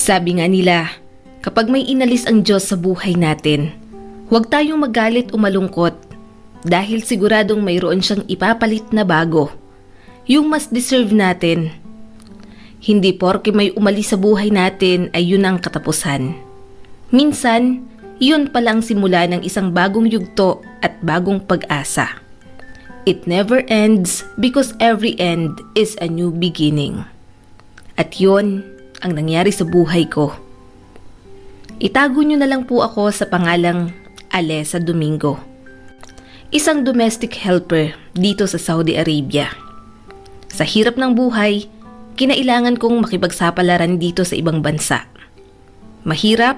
Sabi nga nila, kapag may inalis ang Diyos sa buhay natin, huwag tayong magalit o malungkot dahil siguradong mayroon siyang ipapalit na bago, yung mas deserve natin. Hindi porke may umalis sa buhay natin ay yun ang katapusan. Minsan, yun palang simula ng isang bagong yugto at bagong pag-asa. It never ends because every end is a new beginning. At yun ang nangyari sa buhay ko. Itago nyo na lang po ako sa pangalang Alessa Domingo. Isang domestic helper dito sa Saudi Arabia. Sa hirap ng buhay, kinailangan kong makipagsapalaran dito sa ibang bansa. Mahirap?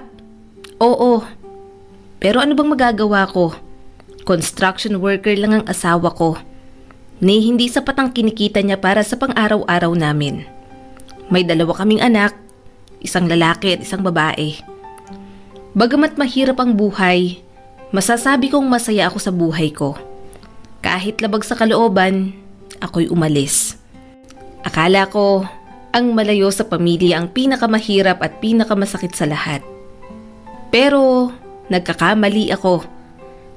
Oo. Pero ano bang magagawa ko? Construction worker lang ang asawa ko. Ni hindi sapat ang kinikita niya para sa pang-araw-araw namin. May 2 kaming anak, isang lalaki at isang babae. Bagamat mahirap ang buhay, masasabi kong masaya ako sa buhay ko. Kahit labag sa kalooban, ako'y umalis. Akala ko, ang malayo sa pamilya ang pinakamahirap at pinakamasakit sa lahat. Pero, nagkakamali ako.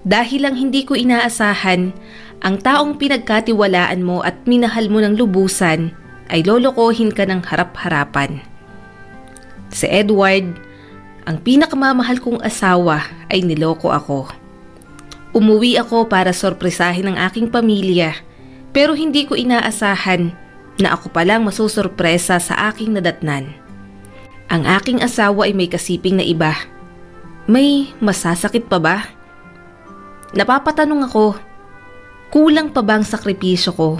Dahil lang hindi ko inaasahan, ang taong pinagkatiwalaan mo at minahal mo ng lubusan ay lolokohin ka ng harap-harapan. Si Edward, ang pinakamamahal kong asawa, ay niloko ako. Umuwi ako para sorpresahin ang aking pamilya, pero hindi ko inaasahan na ako palang masusurpresa sa aking nadatnan. Ang aking asawa ay may kasiping na iba. May masasakit pa ba? Napapatanong ako, kulang pa ba ang sakripisyo ko?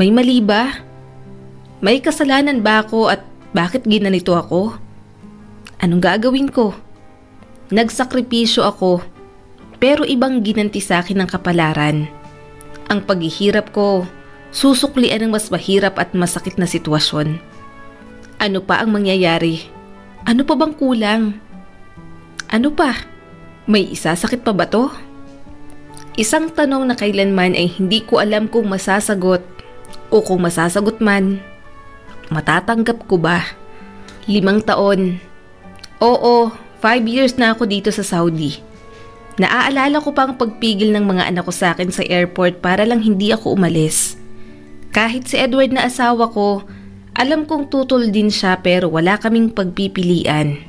May mali ba? May kasalanan ba ako at bakit ginanito ako? Anong gagawin ko? Nagsakripisyo ako, pero ibang ginanti sa akin ng kapalaran. Ang paghihirap ko, susuklian ng mas mahirap at masakit na sitwasyon. Ano pa ang mangyayari? Ano pa bang kulang? Ano pa? May isasakit pa ba to? Isang tanong na kailanman ay hindi ko alam kung masasagot o kung masasagot man. Matatanggap ko ba? 5 taon. Oo, 5 years na ako dito sa Saudi. Naaalala ko pa ang pagpigil ng mga anak ko sa akin sa airport para lang hindi ako umalis. Kahit si Edward na asawa ko, alam kong tutol din siya pero wala kaming pagpipilian.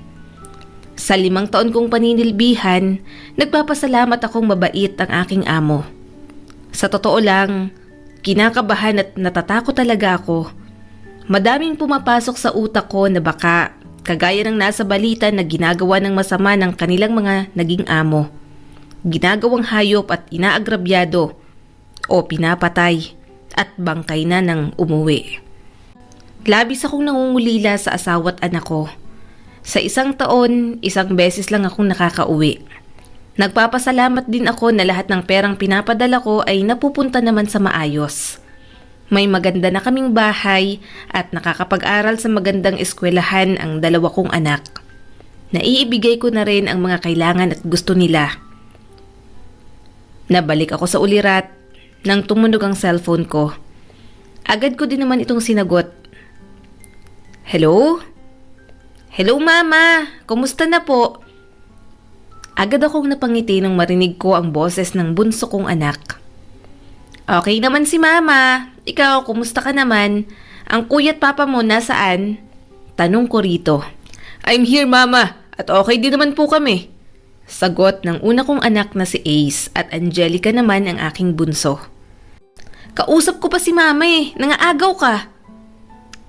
Sa 5 taon kong paninilbihan, nagpapasalamat akong mabait ang aking amo. Sa totoo lang, kinakabahan at natatakot talaga ako. Madaming pumapasok sa utak ko na baka, kagaya ng nasa balita na ginagawa ng masama ng kanilang mga naging amo. Ginagawang hayop at inaagrabyado o pinapatay at bangkay na ng umuwi. Labis akong nangungulila sa asawa't anak ko. Sa 1 taon, 1 beses lang akong nakakauwi. Nagpapasalamat din ako na lahat ng perang pinapadala ko ay napupunta naman sa maayos. May maganda na kaming bahay at nakakapag-aral sa magandang eskwelahan ang 2 kong anak. Naiibigay ko na rin ang mga kailangan at gusto nila. Nabalik ako sa ulirat nang tumunog ang cellphone ko. Agad ko din naman itong sinagot. Hello? Hello mama, kumusta na po? Agad akong napangiti nang marinig ko ang boses ng bunso kong anak. Okay naman si mama, ikaw kumusta ka naman? Ang kuya at papa mo nasaan? Tanong ko rito. I'm here mama, at okay din naman po kami. Sagot ng una kong anak na si Ace at Angelica naman ang aking bunso. Kausap ko pa si mama nangaagaw ka.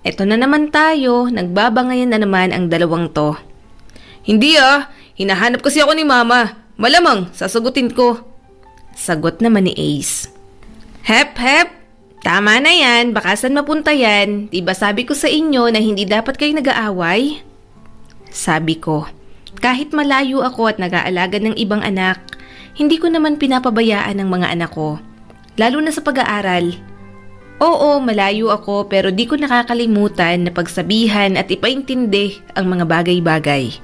Eto na naman tayo, nagbabangayan na naman ang 2 to. Hindi hinahanap kasi ako ni mama. Malamang, sasagutin ko. Sagot naman ni Ace. Hep, tama na yan, baka saan mapunta yan. Diba sabi ko sa inyo na hindi dapat kayo nag-aaway? Sabi ko, kahit malayo ako at nag-aalaga ng ibang anak, hindi ko naman pinapabayaan ang mga anak ko. Lalo na sa pag-aaral. Oo, malayo ako pero di ko nakakalimutan na pagsabihan at ipaintindi ang mga bagay-bagay.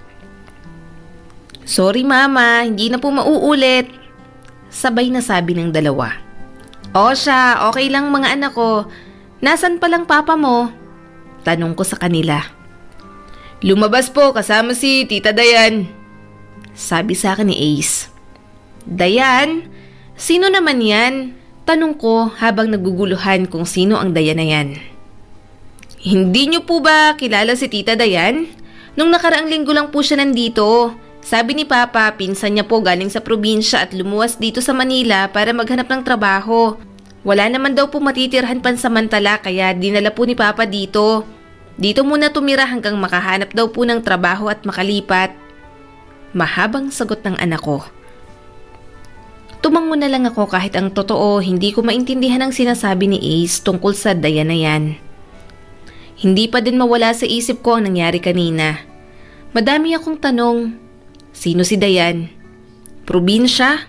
Sorry mama, hindi na po mauulit. Sabay na sabi ng 2. O siya, okay lang mga anak ko. Nasaan palang papa mo? Tanong ko sa kanila. Lumabas po kasama si Tita Dayan. Sabi sa akin ni Ace. Dayan? Sino naman yan? Tanong ko habang naguguluhan kung sino ang Dayan na yan. Hindi niyo po ba kilala si Tita Dayan? Nung nakaraang linggo lang po siya nandito. Sabi ni Papa, pinsan niya po galing sa probinsya at lumuwas dito sa Manila para maghanap ng trabaho. Wala naman daw po matitirhan pansamantala kaya dinala po ni Papa dito. Dito muna tumira hanggang makahanap daw po ng trabaho at makalipat. Mahabang sagot ng anak ko. Tumango na lang ako kahit ang totoo hindi ko maintindihan ang sinasabi ni Ace tungkol sa Dayan na yan. Hindi pa din mawala sa isip ko ang nangyari kanina. Madami akong tanong. Sino si Dayan? Probinsya?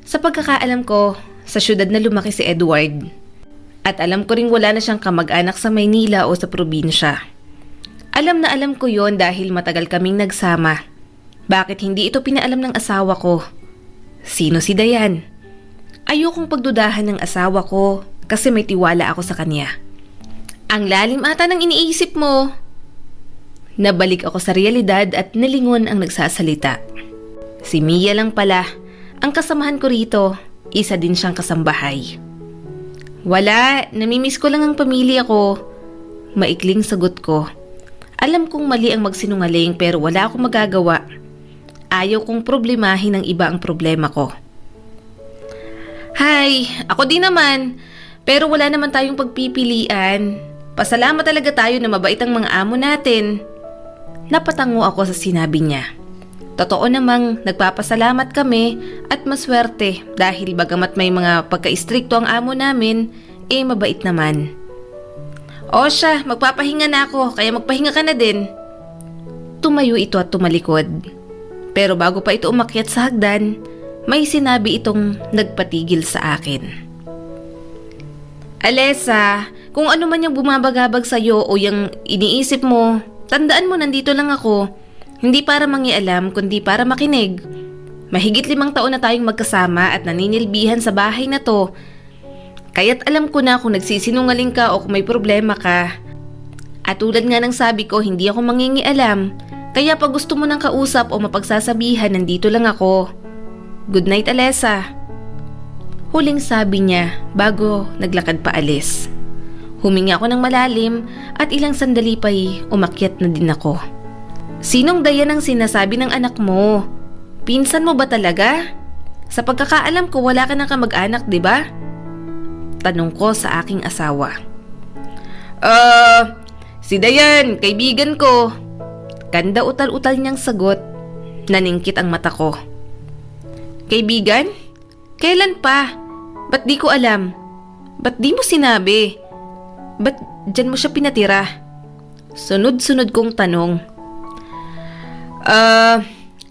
Sa pagkakaalam ko, sa syudad na lumaki si Edward. At alam ko ring wala na siyang kamag-anak sa Maynila o sa probinsya. Alam na alam ko yon dahil matagal kaming nagsama. Bakit hindi ito pinaalam ng asawa ko? Sino si Dayan? Ayokong pagdudahan ng asawa ko kasi may tiwala ako sa kanya. Ang lalim ata ng iniisip mo. Nabalik ako sa realidad at nalingon ang nagsasalita. Si Mia lang pala, ang kasamahan ko rito, isa din siyang kasambahay. Wala, namimiss ko lang ang pamilya ko. Maikling sagot ko. Alam kong mali ang magsinungaling pero wala akong magagawa. Ayaw kong problemahin ng iba ang problema ko. Hay, ako din naman. Pero wala naman tayong pagpipilian. Pasalamat talaga tayo na mabait ang mga amo natin. Napatango ako sa sinabi niya. Totoo namang nagpapasalamat kami at maswerte dahil bagamat may mga pagka-istrikto ang amo namin, mabait naman. O siya, magpapahinga na ako kaya magpahinga ka na din. Tumayo ito at tumalikod. Pero bago pa ito umakyat sa hagdan, may sinabi itong nagpatigil sa akin. Alessa, kung ano man yung bumabagabag sa'yo o yung iniisip mo, tandaan mo nandito lang ako. Hindi para mangialam kundi para makinig. Mahigit 5 taon na tayong magkasama at naninilbihan sa bahay na to. Kaya't alam ko na kung nagsisinungaling ka o kung may problema ka. At tulad nga ng sabi ko, hindi ako mangingialam. Kaya pag gusto mo ng kausap o mapagsasabihan, nandito lang ako. Good night, Alessa. Huling sabi niya bago naglakad pa alis. Huminga ako ng malalim at ilang sandali pa'y umakyat na din ako. Sinong Dayan ang sinasabi ng anak mo? Pinsan mo ba talaga? Sa pagkakaalam ko wala ka ng kamag-anak, di ba? Tanong ko sa aking asawa. Si Dayan, kaibigan ko. Kanda utal-utal niyang sagot. Naningkit ang mata ko. Kaibigan? Kailan pa? Ba't di ko alam? Ba't di mo sinabi? Ba't dyan mo siya pinatira? Sunod-sunod kong tanong.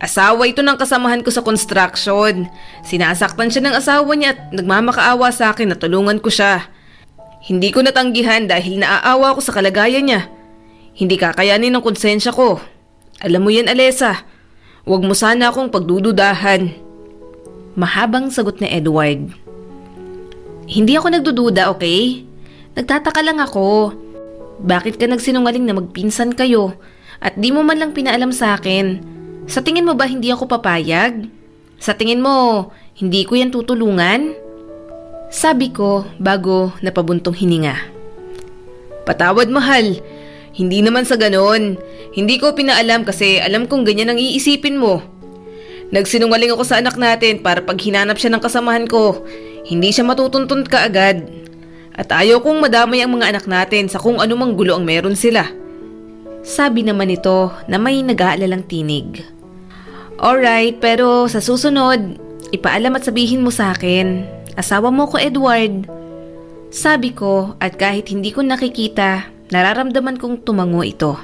Asawa ito ng kasamahan ko sa construction. Sinasaktan siya ng asawa niya at nagmamakaawa sa akin na tulungan ko siya. Hindi ko natanggihan dahil naaawa ko sa kalagayan niya. Hindi kakayanin ng konsensya ko. Alam mo yan, Alessa. Huwag mo sana akong pagdududahan. Mahabang sagot ni Edward. Hindi ako nagdududa, okay? Nagtataka lang ako. Bakit ka nagsinungaling na magpinsan kayo at di mo man lang pinaalam sa akin? Sa tingin mo ba hindi ako papayag? Sa tingin mo, hindi ko yan tutulungan? Sabi ko bago napabuntong hininga. Patawad, mahal. Hindi naman sa ganon. Hindi ko pinaalam kasi alam kong ganyan ang iisipin mo. Nagsinungaling ako sa anak natin para pag hinanap siya ng kasamahan ko, hindi siya matutuntun kaagad. At ayaw kong madamay ang mga anak natin sa kung anumang gulo ang meron sila. Sabi naman ito na may nag-aalalang tinig. Alright, pero sa susunod, ipaalam at sabihin mo sa akin. Asawa mo ko, Edward. Sabi ko at kahit hindi ko nakikita, nararamdaman kong tumango ito.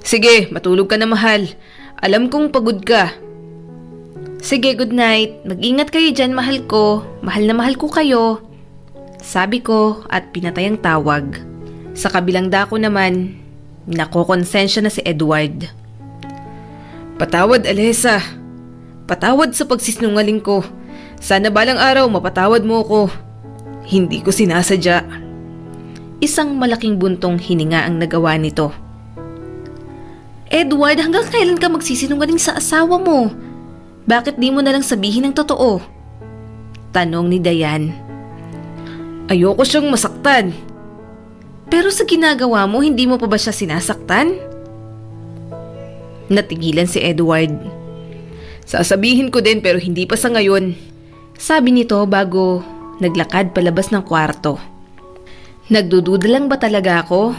Sige, matulog ka na, mahal. Alam kong pagod ka. Sige, good night. Mag-ingat kayo dyan, mahal ko. Mahal na mahal ko kayo. Sabi ko at pinatay ang tawag. Sa kabilang dako naman, nakokonsensya na si Edward. Patawad, Alessa. Patawad sa pagsisinungaling ko. Sana balang araw mapatawad mo ko. Hindi ko sinasadya. Isang malaking buntong hininga ang nagawa nito. Edward, hanggang kailan ka magsisinungaling sa asawa mo? Bakit di mo na lang sabihin ang totoo? Tanong ni Dayan. Ayoko siyang masaktan. Pero sa ginagawa mo, hindi mo pa ba siya sinasaktan? Natigilan si Edward. Sasabihin ko din pero hindi pa sa ngayon. Sabi nito bago naglakad palabas ng kwarto. Nagdududa lang ba talaga ako?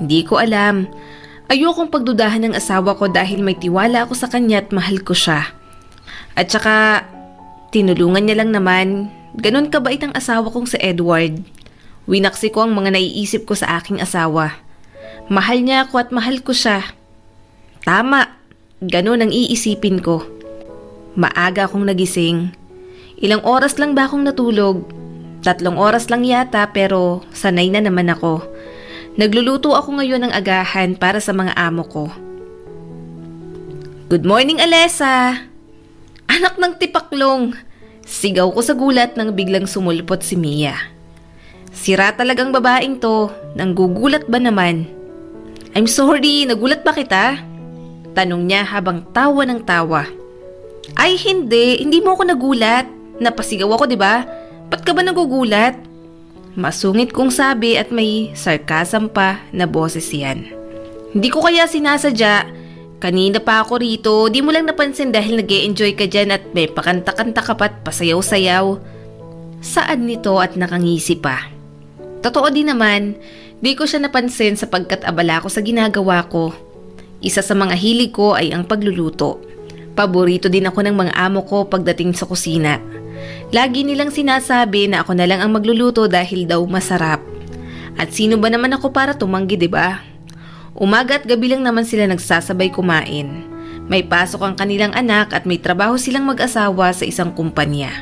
Hindi ko alam. Ayokong pagdudahan ng asawa ko dahil may tiwala ako sa kanya at mahal ko siya. At saka, tinulungan niya lang naman. Ganon kabait ang asawa kong si Edward. Winaksi ko ang mga naiisip ko sa aking asawa. Mahal niya ako at mahal ko siya. Tama, ganon ang iisipin ko. Maaga akong nagising. Ilang oras lang ba akong natulog? 3 oras lang yata pero sanay na naman ako. Nagluluto ako ngayon ng agahan para sa mga amo ko. Good morning, Alessa! Anak ng tipaklong! Sigaw ko sa gulat nang biglang sumulpot si Mia. Sira talagang babaeng to, nanggugulat ba naman? I'm sorry, nagulat ba kita? Tanong niya habang tawa ng tawa. Ay hindi mo ako nagulat. Napasigaw ako, di ba? Ba't ka ba nagugulat? Masungit kong sabi at may sarcasm pa na boses yan. Hindi ko kaya sinasadya. Kanina pa ako rito, di mo lang napansin dahil nag-e-enjoy ka dyan at may pakanta-kanta ka pa't pasayaw-sayaw. Saan nito at nakangisi pa? Totoo din naman, di ko siya napansin sapagkat abala ko sa ginagawa ko. Isa sa mga hilig ko ay ang pagluluto. Paborito din ako ng mga amo ko pagdating sa kusina. Lagi nilang sinasabi na ako na lang ang magluluto dahil daw masarap. At sino ba naman ako para tumanggi, di ba? Umaga at gabi lang naman sila nagsasabay kumain. May pasok ang kanilang anak at may trabaho silang mag-asawa sa isang kumpanya.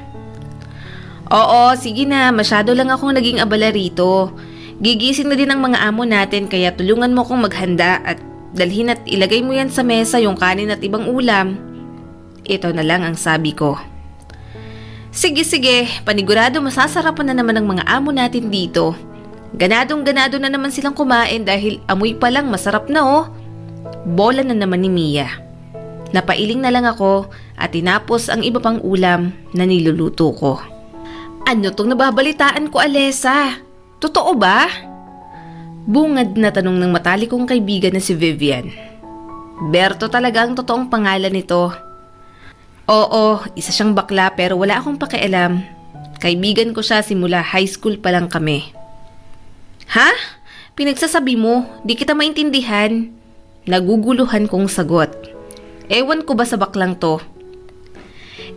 Oo, sige na, masyado lang akong naging abala rito. Gigising na din ang mga amo natin kaya tulungan mo kong maghanda at dalhin at ilagay mo yan sa mesa yung kanin at ibang ulam. Ito na lang ang sabi ko. Sige, panigurado masasarapan na naman ang mga amo natin dito. Ganadong-ganado na naman silang kumain dahil amoy pa lang masarap na oh. Bola na naman ni Mia. Napailing na lang ako at tinapos ang iba pang ulam na niluluto ko. Ano tong nababalitaan ko, Alessa? Totoo ba? Bungad na tanong ng matalikong kaibigan na si Vivian. Berto talaga ang totoong pangalan nito. Oo, isa siyang bakla pero wala akong pakialam. Kaibigan ko siya simula high school pa lang kami. Ha? Pinagsasabi mo, di kita maintindihan. Naguguluhan kong sagot. Ewan ko ba sa baklang to?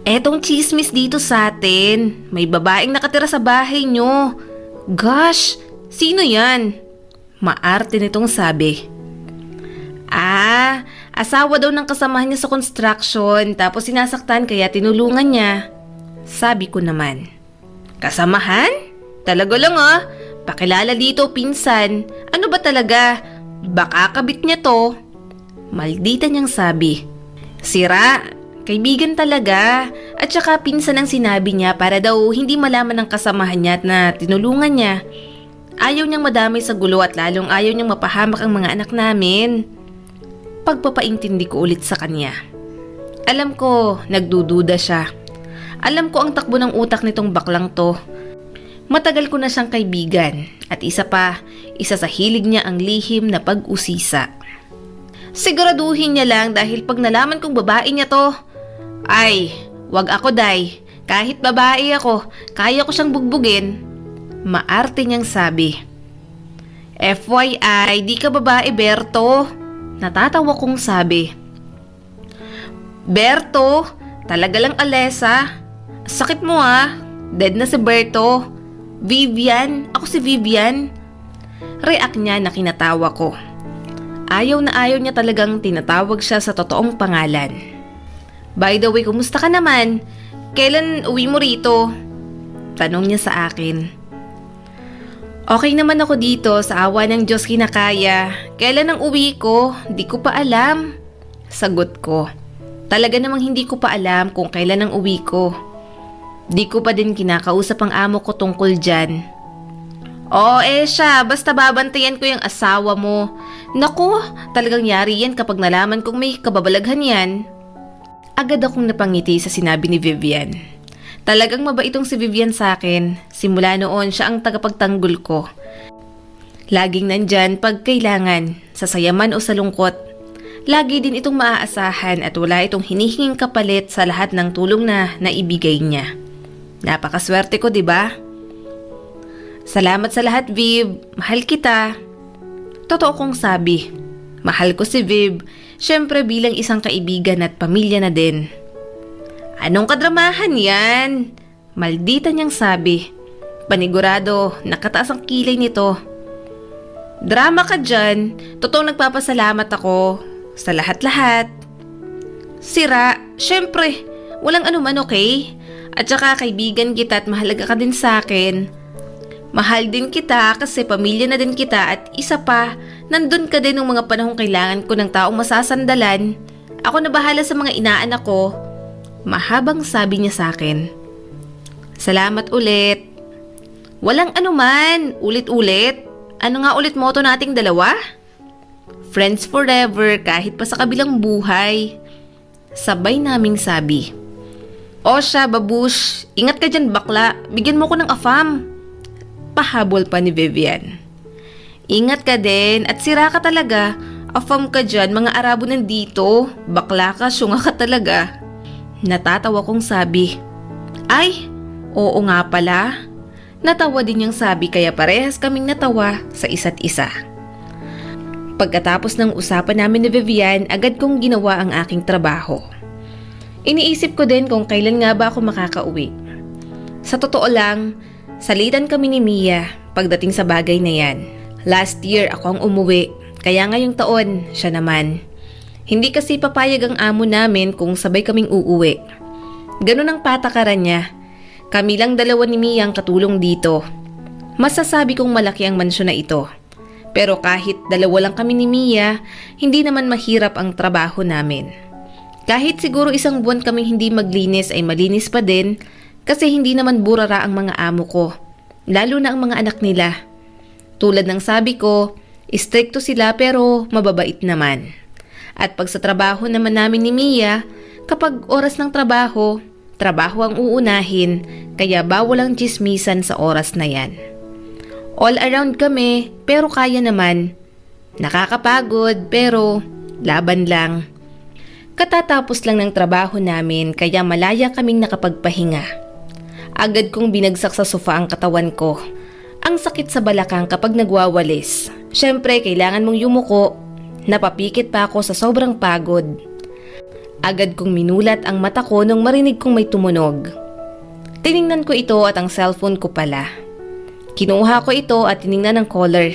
Etong chismis dito sa atin. May babaeng nakatira sa bahay nyo. Gosh, sino yan? Maarte nitong sabi. Asawa daw ng kasamahan niya sa construction tapos sinasaktan kaya tinulungan niya. Sabi ko naman. Kasamahan? Talaga lang ah. Pakilala dito, pinsan. Ano ba talaga? Baka kabit niya to. Maldita niyang sabi. Sira, kaibigan talaga. At saka pinsan ang sinabi niya para daw hindi malaman ng kasamahan niya at na tinulungan niya. Ayaw niyang madamay sa gulo at lalong ayaw niyang mapahamak ang mga anak namin. Pagpapaintindi ko ulit sa kanya. Alam ko, nagdududa siya. Alam ko ang takbo ng utak nitong baklang to. Matagal ko na siyang kaibigan at isa sa hilig niya ang lihim na pag-usisa. Siguraduhin niya lang dahil pag nalaman kong babae niya to, ay, wag ako day. Kahit babae ako, kaya ko siyang bugbugin. Maarte niyang sabi. FYI, di ka babae, Berto. Natatawa kong sabi. Berto, talaga lang Alessa. Sakit mo ah. Dead na si Berto. Vivian, ako si Vivian. React niya na kinatawa ko. Ayaw na ayaw niya talagang tinatawag siya sa totoong pangalan. By the way, kumusta ka naman? Kailan uwi mo rito? Tanong niya sa akin. Okay naman ako dito, sa awa ng Diyos kinakaya. Kailan ang uwi ko? Di ko pa alam. Sagot ko. Talaga namang hindi ko pa alam kung kailan ang uwi ko. Di ko pa din kinakausap ang amo ko tungkol dyan. Oo siya, basta babantayan ko yung asawa mo. Naku, talagang yari yan kapag nalaman kong may kababalaghan yan. Agad akong napangiti sa sinabi ni Vivian. Talagang mabait itong si Vivian sa akin. Simula noon siya ang tagapagtanggol ko. Laging nandyan pag kailangan, sa sayaman o sa lungkot. Lagi din itong maaasahan at wala itong hinihinging kapalit sa lahat ng tulong na naibigay niya. Napakaswerte ko, 'di ba? Salamat sa lahat, Viv. Mahal kita. Totoo kong sabi. Mahal ko si Viv, syempre bilang isang kaibigan at pamilya na din. Anong kadramahan yan? Maldita niyang sabi. Panigurado, nakataas ang kilay nito. Drama ka dyan. Totoong nagpapasalamat ako sa lahat-lahat. Sira, syempre, walang anuman, okay? At saka kaibigan kita at mahalaga ka din sa akin. Mahal din kita kasi pamilya na din kita at isa pa, nandun ka din ng mga panahong kailangan ko ng taong masasandalan. Ako na bahala sa mga inaanak ko. Mahabang sabi niya sa akin. Salamat ulit. Walang anuman, ulit-ulit. Ano nga ulit motto nating dalawa? Friends forever kahit pa sa kabilang buhay. Sabay naming sabi. O siya, babush, ingat ka dyan bakla, bigyan mo ko ng afam. Pahabol pa ni Vivian. Ingat ka din at sira ka talaga. Afam ka dyan, mga Arabo nandito. Bakla ka, syunga ka talaga. Natatawa kong sabi. Ay, oo nga pala. Natawa din niyang sabi kaya parehas kaming natawa sa isa't isa. Pagkatapos ng usapan namin ni Vivian, agad kong ginawa ang aking trabaho. Iniisip ko din kung kailan nga ba ako makakauwi. Sa totoo lang, salitan kami ni Mia pagdating sa bagay na yan. Last year ako ang umuwi, kaya ngayong taon siya naman. Hindi kasi papayag ang amo namin kung sabay kaming uuwi. Ganun ang patakaran niya. Kami lang dalawa ni Mia ang katulong dito. Masasabi kong malaki ang mansyon na ito. Pero kahit dalawa lang kami ni Mia, hindi naman mahirap ang trabaho namin. Kahit siguro isang buwan kami hindi maglinis ay malinis pa din kasi hindi naman burara ang mga amo ko, lalo na ang mga anak nila. Tulad ng sabi ko, istrikto sila pero mababait naman. At pag sa trabaho naman namin ni Mia, kapag oras ng trabaho, trabaho ang uunahin kaya bawal ang tsismisan sa oras na yan. All around kami pero kaya naman. Nakakapagod pero laban lang. Katatapos lang ng trabaho namin kaya malaya kaming nakapagpahinga. Agad kong binagsak sa sofa ang katawan ko. Ang sakit sa balakang kapag nagwawalis. Syempre kailangan mong yumuko. Napapikit pa ako sa sobrang pagod. Agad kong minulat ang mata ko nung marinig kong may tumunog. Tiningnan ko ito at ang cellphone ko pala. Kinuha ko ito at tiningnan ang caller.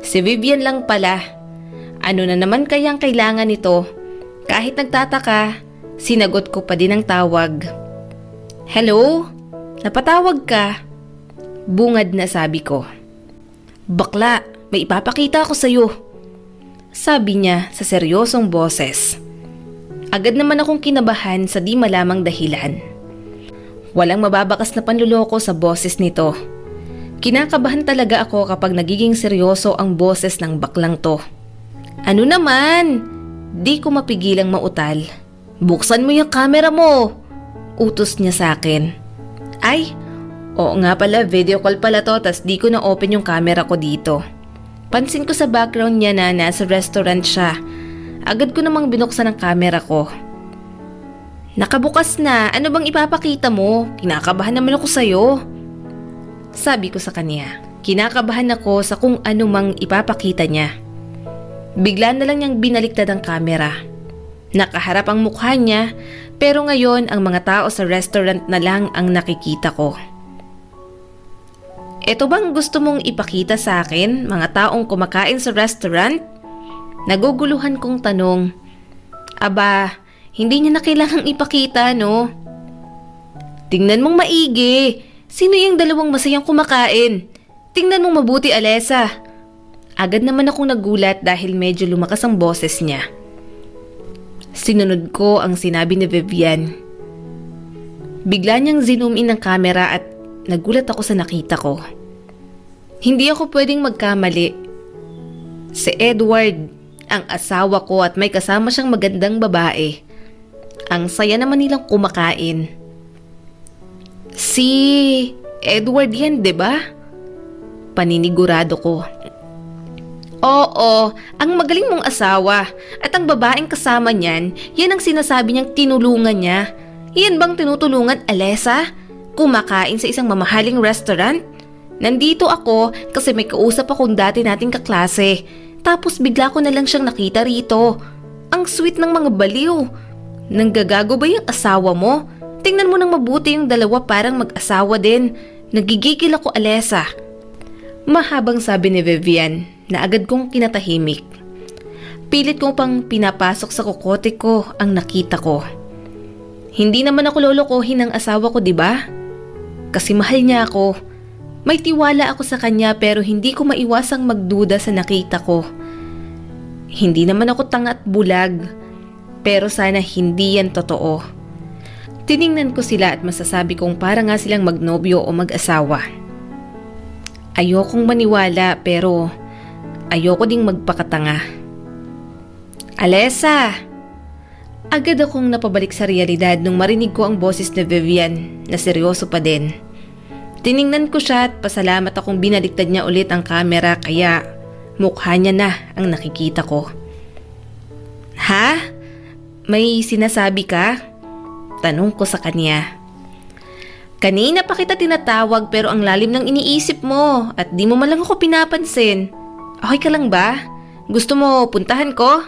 Si Vivian lang pala. Ano na naman kayang kailangan nito? Kahit nagtataka, sinagot ko pa din ang tawag. Hello? Napatawag ka? Bungad na sabi ko. Bakla, may ipapakita ako sa'yo. Sabi niya sa seryosong boses. Agad naman akong kinabahan sa di malamang dahilan. Walang mababakas na panluloko sa boses nito. Kinakabahan talaga ako kapag nagiging seryoso ang boses ng baklang to. Ano naman? Di ko mapigilang mautal. Buksan mo yung camera mo! Utos niya sa akin. Ay, oo nga pala, video call pala to tas di ko na-open yung camera ko dito. Pansin ko sa background niya na nasa restaurant siya. Agad ko namang binuksan ang camera ko. Nakabukas na, ano bang ipapakita mo? Kinakabahan naman ako sa'yo. Sabi ko sa kanya. Kinakabahan ako sa kung ano mang ipapakita niya. Bigla na lang niyang binaliktad ang kamera. Nakaharap ang mukha niya, pero ngayon ang mga tao sa restaurant na lang ang nakikita ko. Eto bang gusto mong ipakita sa akin, mga taong kumakain sa restaurant? Naguguluhan kong tanong. Aba, hindi niya na kailangang ipakita, no? Tingnan mong maigi. Sino yung dalawang masayang kumakain? Tingnan mong mabuti, Alessa. Agad naman akong nagulat dahil medyo lumakas ang boses niya. Sinunod ko ang sinabi ni Vivian. Bigla niyang zoom in ang camera at nagulat ako sa nakita ko. Hindi ako pwedeng magkamali. Si Edward, ang asawa ko at may kasama siyang magandang babae. Ang saya naman nilang kumakain. Si Edward yan, 'di ba? Paninigurado ko. Oo, ang magaling mong asawa at ang babaeng kasama niyan, yan ang sinasabi niyang tinulungan niya. Yan bang tinutulungan, Alessa? Kumakain sa isang mamahaling restaurant? Nandito ako kasi may kausap akong dati nating kaklase. Tapos bigla ko na lang siyang nakita rito. Ang sweet ng mga baliw. Nanggagago ba yung asawa mo? Tingnan mo nang mabuti yung dalawa, parang mag-asawa din. Nagigigil ako, Alessa. Mahabang sabi ni Vivian na agad kong kinatahimik. Pilit kong pang pinapasok sa kokote ko ang nakita ko. Hindi naman ako lolokohin ng asawa ko, di ba? Kasi mahal niya ako. May tiwala ako sa kanya pero hindi ko maiwasang magduda sa nakita ko. Hindi naman ako tanga at bulag, pero sana hindi yan totoo. Tiningnan ko sila at masasabi kong para nga silang magnobyo o mag-asawa. Ayokong maniwala pero ayoko ding magpakatanga. Alessa! Agad akong napabalik sa realidad nung marinig ko ang boses ni Vivian na seryoso pa din. Tiningnan ko siya at pasalamat akong binaliktad niya ulit ang kamera kaya mukha niya na ang nakikita ko. Ha? May sinasabi ka? Tanong ko sa kanya. Kanina pa kita tinatawag pero ang lalim ng iniisip mo at di mo man lang ako pinapansin. Okay ka lang ba? Gusto mo puntahan ko?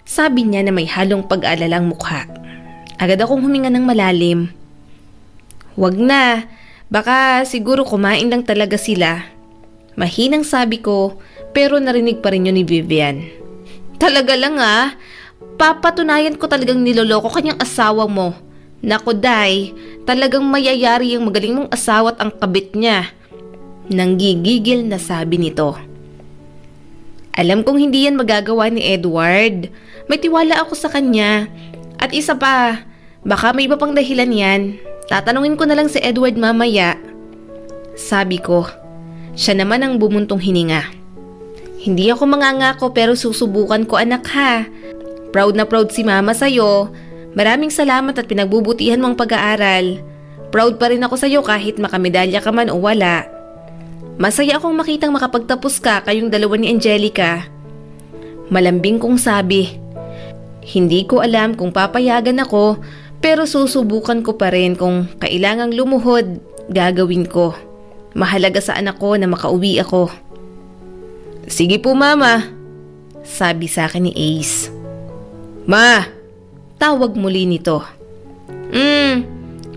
Sabi niya na may halong pag-aalalang mukha. Agad akong huminga ng malalim. Wag na. Baka siguro kumain lang talaga sila. Mahinang sabi ko, pero narinig pa rin yun ni Vivian. Talaga lang ah. Papatunayan ko talagang niloloko kanyang asawa mo. Naku Day, talagang mayayari yung magaling mong asawa at ang kabit niya. Nanggigigil na sabi nito. Alam kong hindi yan magagawa ni Edward. May tiwala ako sa kanya. At isa pa, baka may iba pang dahilan yan. Tatanungin ko na lang si Edward mamaya. Sabi ko, siya naman ang bumuntong hininga. Hindi ako mangangako pero susubukan ko anak ha. Proud na proud si mama sa'yo. Maraming salamat at pinagbubutihan mo ang pag-aaral. Proud pa rin ako sa'yo kahit makamedalya ka man o wala. Masaya akong makitang makapagtapos ka kayong dalawa ni Angelica. Malambing kong sabi. Hindi ko alam kung papayagan ako pero susubukan ko pa rin kung kailangang lumuhod, gagawin ko. Mahalaga sa anak ko na makauwi ako. Sige po mama, sabi sa akin ni Ace. Ma, tawag muli nito.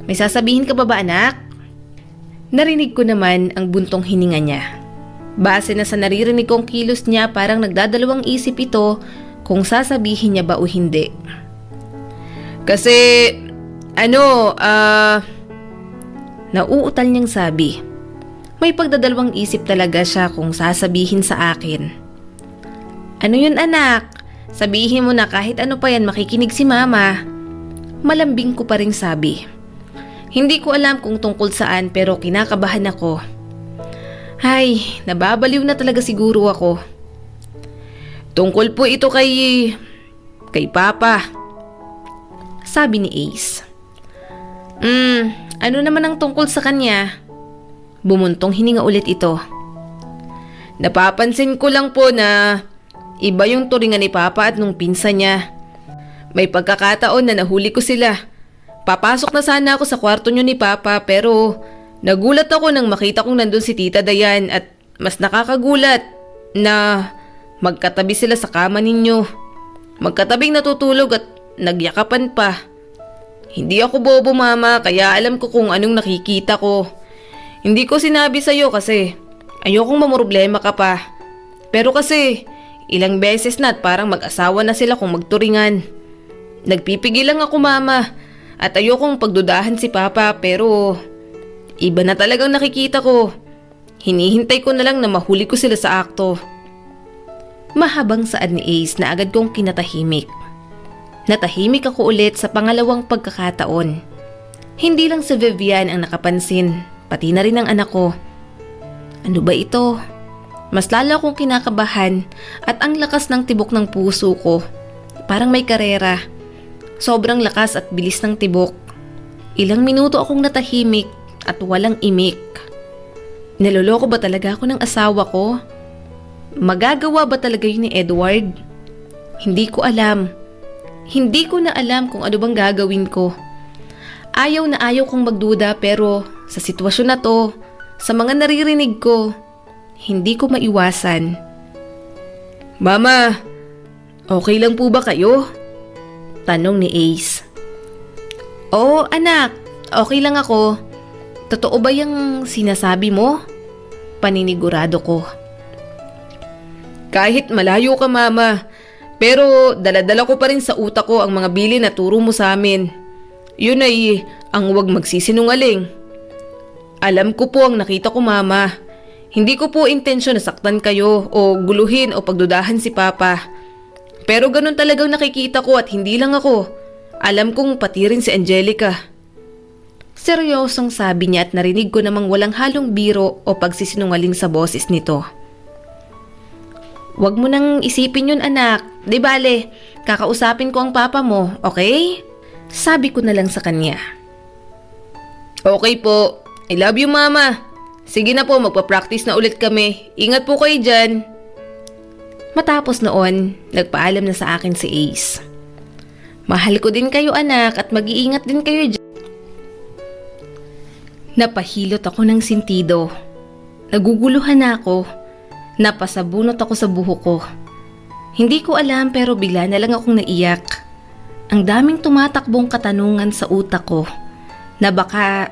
May sasabihin ka ba anak? Narinig ko naman ang buntong hininga niya. Base na sa naririnig kong kilos niya parang nagdadalawang isip ito kung sasabihin niya ba o hindi. Kasi, nauutal niyang sabi. May pagdadalawang isip talaga siya kung sasabihin sa akin. Ano yun anak? Sabihin mo na kahit ano pa yan makikinig si mama. Malambing ko pa ring sabi. Hindi ko alam kung tungkol saan pero kinakabahan ako. Ay, nababaliw na talaga siguro ako. Tungkol po ito kay Papa. Sabi ni Ace. Ano naman ang tungkol sa kanya? Bumuntong hininga ulit ito. Napapansin ko lang po na iba yung turingan ni Papa at nung pinsan niya. May pagkakataon na nahuli ko sila. Papasok na sana ako sa kwarto niyo ni Papa pero nagulat ako nang makita kong nandun si Tita Dayan at mas nakakagulat na magkatabi sila sa kama ninyo. Magkatabing natutulog at nagyakapan pa. Hindi ako bobo mama kaya alam ko kung anong nakikita ko. Hindi ko sinabi sa'yo kasi ayokong mamroblema ka pa. Pero kasi ilang beses na at parang mag-asawa na sila kung magturingan. Nagpipigil lang ako mama at ayokong pagdudahan si Papa pero iba na talagang nakikita ko. Hinihintay ko na lang na mahuli ko sila sa akto. Mahabang saad ni Ace na agad kong kinatahimik. Natahimik ako ulit sa pangalawang pagkakataon. Hindi lang si Vivian ang nakapansin, pati na rin ang anak ko. Ano ba ito? Mas lalo akong kinakabahan at ang lakas ng tibok ng puso ko. Parang may karera. Sobrang lakas at bilis ng tibok. Ilang minuto akong natahimik at walang imik. Niloloko ba talaga ako ng asawa ko? Magagawa ba talaga yun ni Edward? Hindi ko alam. Hindi ko na alam kung ano bang gagawin ko. Ayaw na ayaw kong magduda pero sa sitwasyon na to, sa mga naririnig ko, hindi ko maiwasan. Mama, okay lang po ba kayo? Tanong ni Ace. Oo anak, okay lang ako. Totoo ba yung sinasabi mo? Paninigurado ko. Kahit malayo ka mama, pero daladala ko pa rin sa utak ko ang mga bilin na turo mo sa amin. Yun ay ang huwag magsisinungaling. Alam ko po ang nakita ko mama. Hindi ko po intensyon na saktan kayo o guluhin o pagdudahan si Papa. Pero ganun talagang nakikita ko at hindi lang ako. Alam kong pati rin si Angelica. Seryosong sabi niya at narinig ko namang walang halong biro o pagsisinungaling sa boses nito. Huwag mo nang isipin yun anak. Di bale, kakausapin ko ang papa mo, okay? Sabi ko na lang sa kanya. Okay po. I love you mama. Sige na po, magpa-practice na ulit kami. Ingat po kayo dyan. Matapos noon, nagpaalam na sa akin si Ace. Mahal ko din kayo anak at mag-iingat din kayo dyan. Napahilot ako ng sintido. Naguguluhan na ako. Napasabunot ako sa buhok ko. Hindi ko alam pero bigla na lang akong naiyak. Ang daming tumatakbong katanungan sa utak ko na baka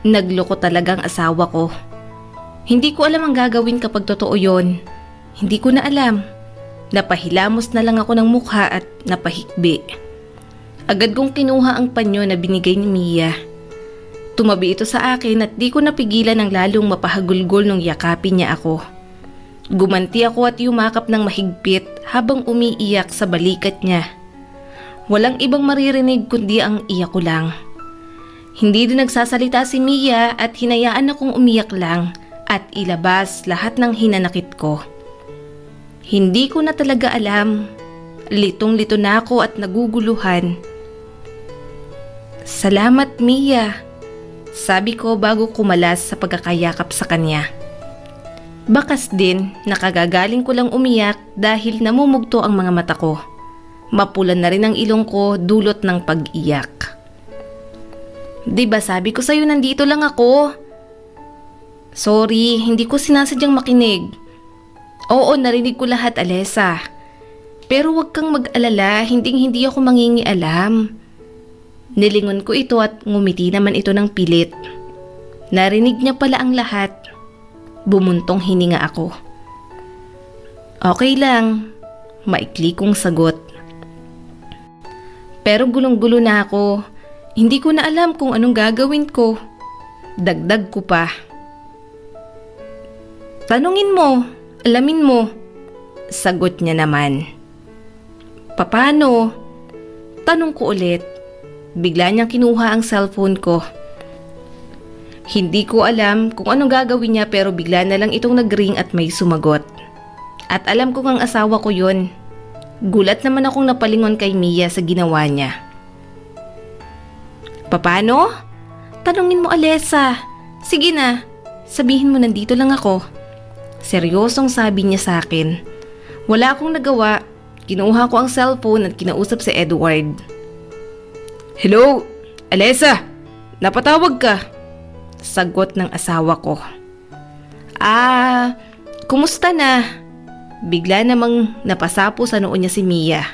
nagloko talagang asawa ko. Hindi ko alam ang gagawin kapag totoo yon. Hindi ko na alam. Napahilamos na lang ako ng mukha at napahikbi. Agad kong kinuha ang panyo na binigay ni Mia. Tumabi ito sa akin at di ko napigilan ang lalong mapahagulgol nung yakapin niya ako. Gumanti ako at yumakap ng mahigpit habang umiiyak sa balikat niya. Walang ibang maririnig kundi ang iyak ko lang. Hindi din nagsasalita si Mia at hinayaan akong umiyak lang at ilabas lahat ng hinanakit ko. Hindi ko na talaga alam. Litong-lito na ako at naguguluhan. Salamat Mia, sabi ko bago kumalas sa pagkakayakap sa kanya. Bakas din, nakagagaling ko lang umiyak dahil namumugto ang mga mata ko. Mapulan na rin ang ilong ko dulot ng pag-iyak. Diba sabi ko sa'yo nandito lang ako? Sorry, hindi ko sinasadyang makinig. Oo, narinig ko lahat, Alessa. Pero huwag kang mag-alala, hindi ako mangingialam. Nilingon ko ito at ngumiti naman ito ng pilit. Narinig niya pala ang lahat. Bumuntong hininga ako. Okay lang, maikli kong sagot. Pero gulong-gulo na ako. Hindi ko na alam kung anong gagawin ko. Dagdag ko pa. Tanungin mo, alamin mo. Sagot niya naman. Paano? Tanong ko ulit. Bigla niyang kinuha ang cellphone ko. Hindi ko alam kung anong gagawin niya pero bigla na lang itong nag-ring at may sumagot. At alam ko ang asawa ko yun. Gulat naman akong napalingon kay Mia sa ginawa niya. Paano? Tanungin mo Alessa. Sige na, sabihin mo nandito lang ako. Seryosong sabi niya sa akin. Wala akong nagawa. Kinuha ko ang cellphone at kinausap si Edward. Hello, Alessa. Napatawag ka. Sagot ng asawa ko. Kumusta na? Bigla namang napasapo sa noo niya si Mia.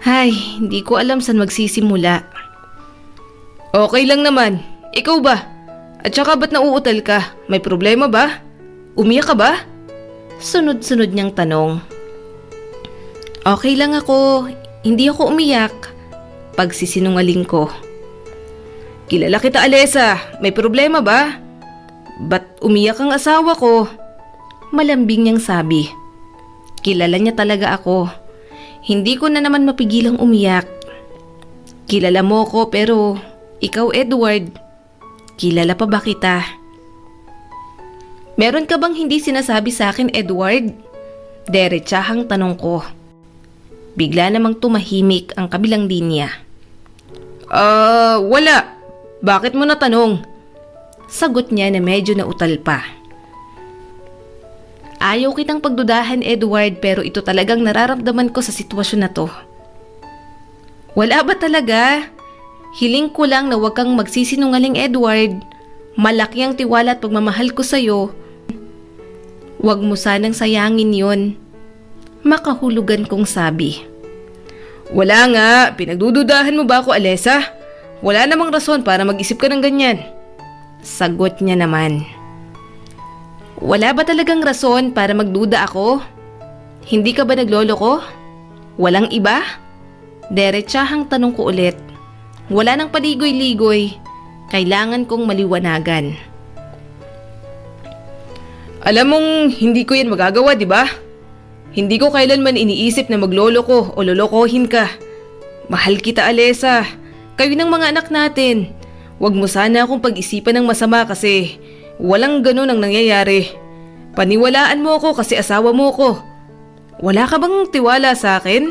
Ay, hindi ko alam saan magsisimula. Okay lang naman. Ikaw ba? At saka ba't nauutal ka? May problema ba? Umiyak ka ba? Sunod-sunod niyang tanong. Okay lang ako. Hindi ako umiyak. Pagsisinungaling ko. Kilala kita Alessa. May problema ba? Ba't umiyak ang asawa ko? Malambing niyang sabi. Kilala niya talaga ako. Hindi ko na naman mapigilang umiyak. Kilala mo ko pero ikaw Edward, kilala pa ba kita? Meron ka bang hindi sinasabi sa akin, Edward? Derechahang tanong ko. Bigla namang tumahimik ang kabilang linya. Wala. Bakit mo natanong? Sagot niya na medyo nautal pa. Ayaw kitang pagdudahan, Edward, pero ito talagang nararamdaman ko sa sitwasyon na to. Wala ba talaga? Hiling ko lang na huwag kang magsisinungaling, Edward. Malaki ang tiwala at pagmamahal ko sa'yo. Huwag mo sanang sayangin yon. Makahulugan kong sabi. Wala nga, pinagdududahan mo ba ako, Alessa? Wala namang rason para mag-isip ka ng ganyan. Sagot niya naman. Wala ba talagang rason para magduda ako? Hindi ka ba nagloloko? Walang iba? Derechahang tanong ko ulit. Wala nang paligoy-ligoy. Kailangan kong maliwanagan. Alam mong hindi ko yan magagawa, di ba? Hindi ko kailanman iniisip na magloloko o lolokohin ka. Mahal kita, Alessa. Kayo ng mga anak natin. Huwag mo sana akong pag-isipan ng masama kasi walang ganun ang nangyayari. Paniwalaan mo ako kasi asawa mo ko. Wala ka bang tiwala sa akin?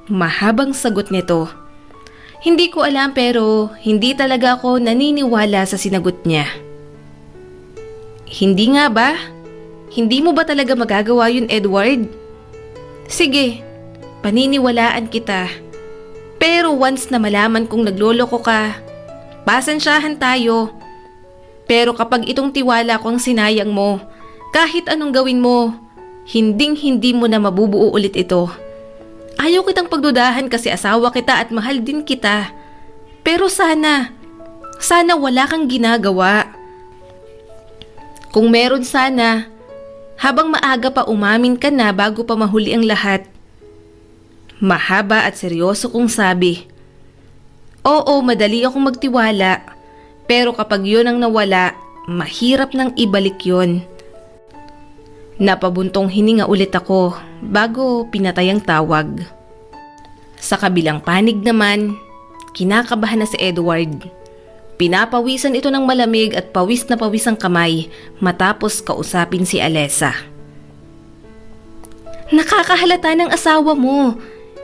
Mahabang sagot nito. Hindi ko alam pero hindi talaga ako naniniwala sa sinagot niya. Hindi nga ba? Hindi mo ba talaga magagawa yun, Edward? Sige, paniniwalaan kita. Pero once na malaman kong nagloloko ka, pasensyahan tayo. Pero kapag itong tiwala ko ang sinayang mo, kahit anong gawin mo, hinding-hindi mo na mabubuo ulit ito. Ayaw kitang pagdudahan kasi asawa kita at mahal din kita. Pero sana wala kang ginagawa. Kung meron sana, habang maaga pa umamin ka na bago pa mahuli ang lahat. Mahaba at seryoso kong sabi. Oo, madali akong magtiwala. Pero kapag yun ang nawala, mahirap nang ibalik yun. Napabuntong hininga ulit ako bago pinatay ang tawag. Sa kabilang panig naman, kinakabahan na si Edward. Pinapawisan ito ng malamig at pawis na pawis ang kamay matapos kausapin si Alessa. Nakakahalata ng asawa mo.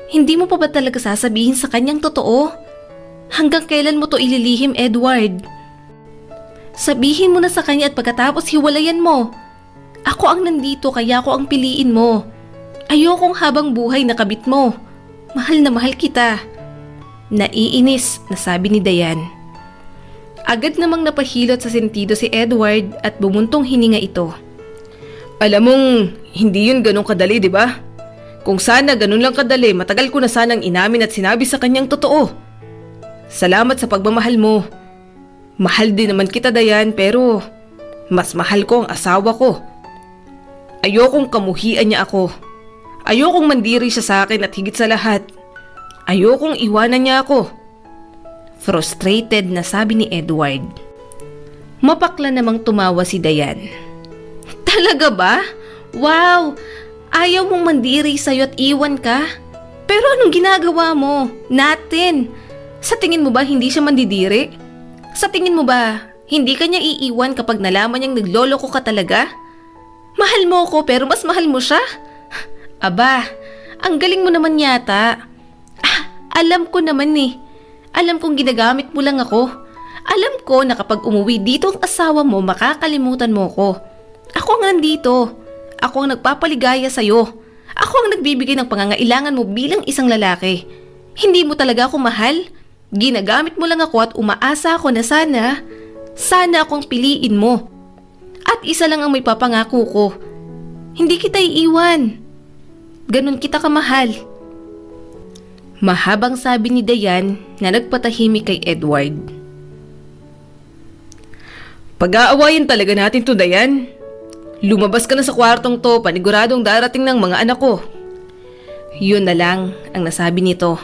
Hindi mo pa ba talaga sasabihin sa kanyang totoo? Hanggang kailan mo to ililihim, Edward? Sabihin mo na sa kanya at pagkatapos hiwalayan mo. Ako ang nandito kaya ako ang piliin mo. Ayokong habang buhay na kabit mo. Mahal na mahal kita. Naiinis na sabi ni Dayan. Agad namang napahilot sa sentido si Edward at bumuntong hininga ito. Alam mong hindi yun ganun kadali, di ba? Kung sana ganun lang kadali, matagal ko na sanang inamin at sinabi sa kanyang totoo. Salamat sa pagmamahal mo. Mahal din naman kita, Dayan, pero mas mahal ko ang asawa ko. Ayokong kamuhian niya ako. Ayokong mandiri siya sa akin at higit sa lahat, ayokong iwanan niya ako. Frustrated na sabi ni Edward. Mapakla namang tumawa si Dayan. Talaga ba? Wow! Ayaw mong mandiri sa'yo at iwan ka? Pero anong ginagawa mo? Natin! Sa tingin mo ba hindi siya mandidiri? Sa tingin mo ba hindi ka niya iiwan kapag nalaman niyang nagloloko ka talaga? Mahal mo ko pero mas mahal mo siya? Aba, ang galing mo naman yata. Alam ko naman eh. Alam kong ginagamit mo lang ako. Alam ko na kapag umuwi dito ang asawa mo, makakalimutan mo ko. Ako ang nandito. Ako ang nagpapaligaya sa'yo. Ako ang nagbibigay ng pangangailangan mo bilang isang lalaki. Hindi mo talaga ako mahal. Ginagamit mo lang ako at umaasa ako na sana akong piliin mo. At isa lang ang may papangako ko. Hindi kita iiwan. Ganon kita kamahal. Mahabang sabi ni Dayan na nagpatahimik kay Edward. Pag-aawayin talaga natin to, Dayan. Lumabas ka na sa kwartong to, paniguradong darating ng mga anak ko. Yun na lang ang nasabi nito.